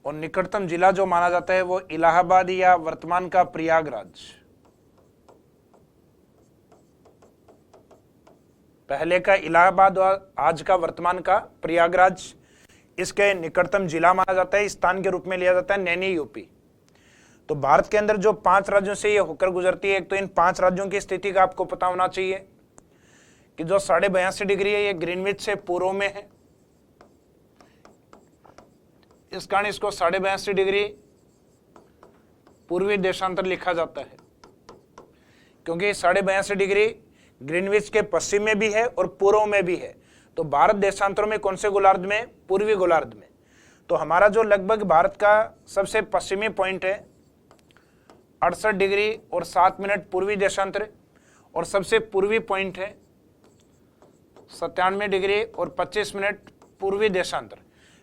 और निकटतम जिला जो माना जाता है वो इलाहाबाद या वर्तमान का प्रयागराज। पहले का इलाहाबाद और आज का वर्तमान का प्रयागराज इसके निकटतम जिला माना जाता है, स्थान के रूप में लिया जाता है नैनी यूपी। तो भारत के अंदर जो 5 राज्यों से ये होकर गुजरती है, एक तो इन 5 राज्यों की स्थिति का आपको पता होना चाहिए कि जो 82.5 डिग्री है ये ग्रीनविच से पूर्व में है, इस कारण इसको 82.5 डिग्री पूर्वी देशांतर लिखा जाता है, क्योंकि 82.5 डिग्री ग्रीनविच के पश्चिम में भी है और पूर्व में भी है। तो भारत देशांतरों में कौन से गोलार्ध में? पूर्वी गोलार्ध में। तो हमारा जो लगभग भारत का सबसे पश्चिमी पॉइंट है 68 डिग्री और 7 मिनट पूर्वी देशांतर, और सबसे पूर्वी पॉइंट है 97 डिग्री और 25 मिनट पूर्वी देशांतर।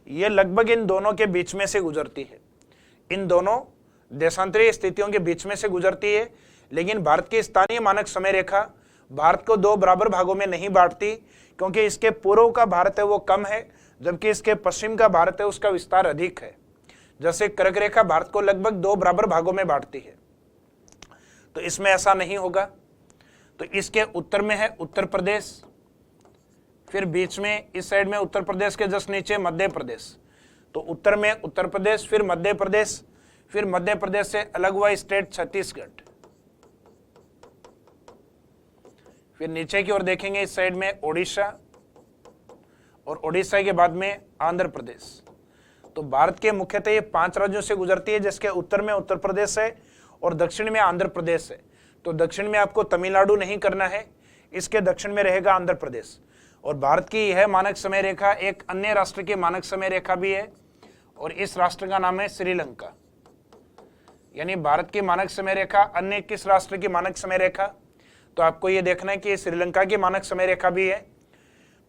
ये लगभग इन दोनों के बीच में से गुजरती है, इन दोनों देशांतरीय स्थितियों के बीच में से गुजरती है। लेकिन भारत की स्थानीय मानक समय रेखा भारत को 2 बराबर भागों में नहीं बांटती, क्योंकि इसके पूर्व का भारत है वो कम है, जबकि इसके पश्चिम का भारत है उसका विस्तार अधिक है। जैसे कर्क रेखा भारत को लगभग 2 बराबर भागों में बांटती है, तो इसमें ऐसा नहीं होगा। तो इसके उत्तर में है उत्तर प्रदेश, फिर बीच में इस साइड में उत्तर प्रदेश के जस्ट नीचे मध्य प्रदेश। तो उत्तर में उत्तर प्रदेश, फिर मध्य प्रदेश, फिर मध्य प्रदेश से अलग हुआ स्टेट छत्तीसगढ़। फिर नीचे की ओर देखेंगे इस साइड में ओडिशा, और ओडिशा के बाद में आंध्र प्रदेश। तो भारत के मुख्यतः ये 5 राज्यों से गुजरती है, जिसके उत्तर में उत्तर प्रदेश है और दक्षिण में आंध्र प्रदेश है। तो दक्षिण में आपको तमिलनाडु नहीं करना है, इसके दक्षिण में रहेगा आंध्र प्रदेश। और भारत की यह मानक समय रेखा एक अन्य राष्ट्र की मानक समय रेखा भी है, और इस राष्ट्र का नाम है श्रीलंका। यानी भारत की मानक समय रेखा अन्य किस राष्ट्र की मानक समय रेखा? तो आपको ये देखना है कि श्रीलंका की मानक समय रेखा भी है।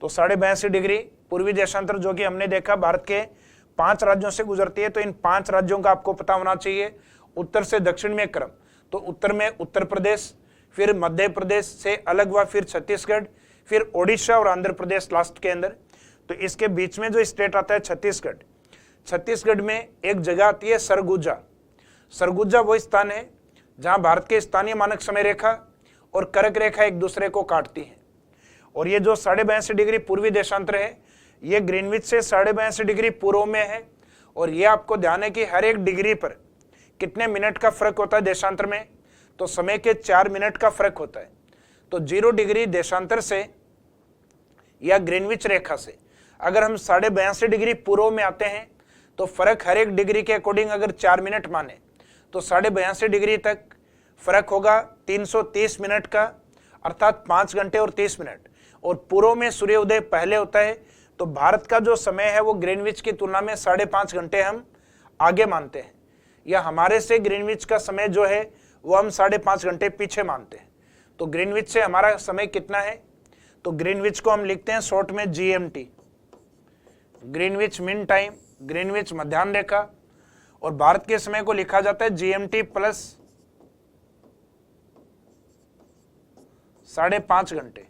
तो 82.5 डिग्री पूर्वी देशांतर जो कि हमने देखा भारत के 5 राज्यों से गुजरती है। तो इन 5 राज्यों का आपको पता होना चाहिए उत्तर से दक्षिण में क्रम। तो उत्तर में उत्तर प्रदेश, फिर मध्य प्रदेश से अलग हुआ, फिर छत्तीसगढ़, फिर ओडिशा और आंध्र प्रदेश लास्ट के अंदर। तो इसके बीच में जो स्टेट आता है छत्तीसगढ़, छत्तीसगढ़ में एक जगह आती है सरगुजा। सरगुजा वो स्थान है जहां भारत के स्थानीय मानक समय रेखा और कर्क रेखा एक दूसरे को काटती हैं। और ये जो 82.5 डिग्री पूर्वी देशांतर है, ये ग्रीनविच से 82.5 डिग्री पूर्व में है। और ये आपको ध्यान है कि हर एक डिग्री पर कितने मिनट का फर्क होता है देशांतर में, तो समय के 4 मिनट का फर्क होता है। तो 0 डिग्री देशांतर से या ग्रीनविच रेखा से अगर हम 82.5 डिग्री पूर्व में आते हैं तो फर्क हर एक डिग्री के अकॉर्डिंग अगर 4 मिनट माने तो 82.5 डिग्री तक फर्क होगा 330 मिनट का, अर्थात 5 घंटे और 30 मिनट। और पूर्व में सूर्योदय पहले होता है, तो भारत का जो समय है वो ग्रीनविच की तुलना में 5.5 घंटे हम आगे मानते हैं, या हमारे से ग्रीनविच का समय जो है वो हम 5.5 घंटे पीछे मानते हैं। तो ग्रीनविच से हमारा समय कितना है, तो ग्रीनविच को हम लिखते हैं शॉर्ट में GMT, Greenwich mean time, Greenwich मध्याह्न रेखा। और भारत के समय को लिखा जाता है GMT प्लस 5.5 घंटे।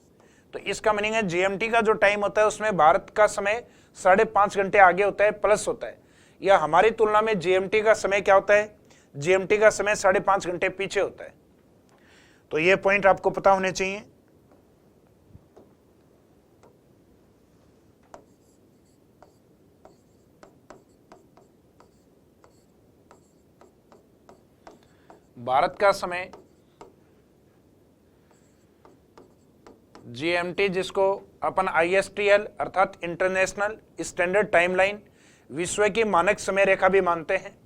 तो इसका मीनिंग है GMT का जो टाइम होता है उसमें भारत का समय 5.5 घंटे आगे होता है, प्लस होता है। या हमारी तुलना में GMT का समय क्या होता है, GMT का समय 5.5 घंटे पीछे होता है। तो ये पॉइंट आपको पता होने चाहिए। भारत का समय GMT, जिसको अपन ISTL अर्थात इंटरनेशनल स्टैंडर्ड टाइमलाइन, विश्व की मानक समय रेखा भी मानते हैं।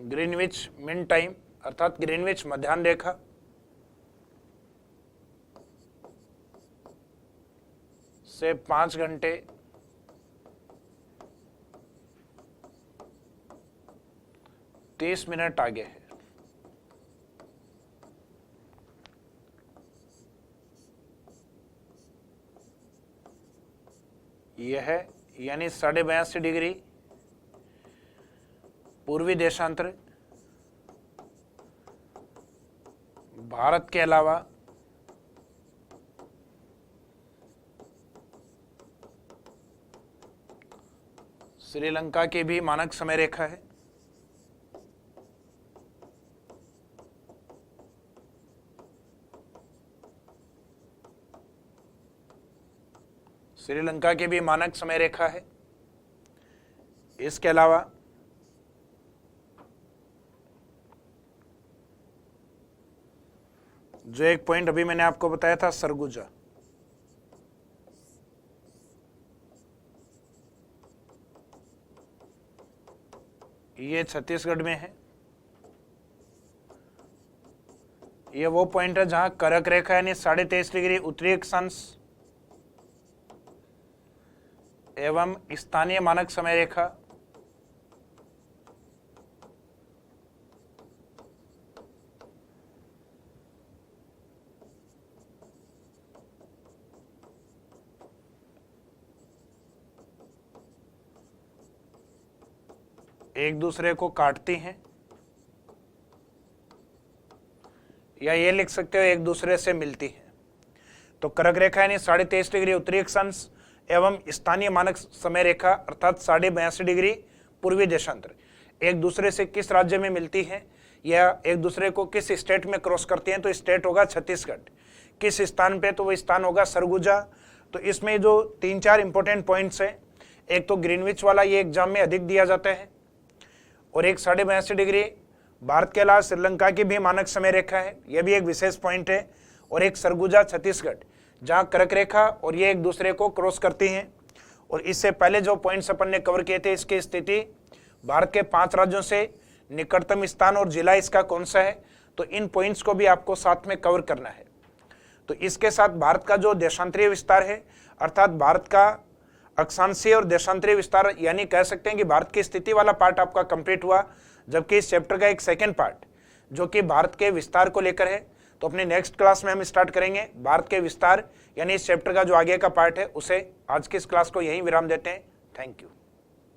ग्रीनविच मीन टाइम अर्थात ग्रीनविच मध्याह्न रेखा से 5 घंटे 30 मिनट आगे है। यह है यानी 82.5 डिग्री पूर्वी देशांतर भारत के अलावा श्रीलंका की भी मानक समय रेखा है। श्रीलंका की भी मानक समय रेखा है। इसके अलावा जो एक पॉइंट अभी मैंने आपको बताया था सरगुजा, ये छत्तीसगढ़ में है। ये वो पॉइंट है जहां कर्क रेखा यानी 23.5 डिग्री उत्तरी अक्षांश एवं स्थानीय मानक समय रेखा एक दूसरे को काटती हैं, या ये लिख सकते हो एक दूसरे से मिलती हैं। तो कर्क रेखा यानी 23.5 डिग्री उत्तरी अक्षांश एवं स्थानीय मानक समय रेखा अर्थात 82.5 डिग्री पूर्वी देशांतर एक दूसरे से किस राज्य में मिलती हैं या एक दूसरे को किस स्टेट में क्रॉस करती हैं, तो स्टेट होगा छत्तीसगढ़। किस स्थान पे, तो वो स्थान होगा सरगुजा। तो इसमें जो 3-4 इंपॉर्टेंट पॉइंट्स हैं, एक तो ग्रीनविच वाला ये एग्जाम में अधिक दिया जाता है, और एक 82.5 डिग्री भारत के अलावा श्रीलंका की भी मानक समय रेखा है, यह भी एक विशेष पॉइंट है, और एक सरगुजा छत्तीसगढ़ जहां कर्क रेखा और ये एक दूसरे को क्रॉस करती हैं। और इससे पहले जो पॉइंट्स अपन ने कवर किए थे, इसकी स्थिति भारत के 5 राज्यों से निकटतम स्थान और जिला इसका कौन सा है, तो इन पॉइंट्स को भी आपको साथ में कवर करना है। तो इसके साथ भारत का जो देशांतरीय विस्तार है, अर्थात भारत का अक्षांशीय और देशांतरीय विस्तार, यानी कह सकते हैं कि भारत की स्थिति वाला पार्ट आपका कंप्लीट हुआ, जबकि इस चैप्टर का एक सेकेंड पार्ट जो कि भारत के विस्तार को लेकर है। तो अपने नेक्स्ट क्लास में हम स्टार्ट करेंगे भारत के विस्तार, यानी इस चैप्टर का जो आगे का पार्ट है उसे। आज की इस क्लास को यहीं विराम देते हैं। Thank you.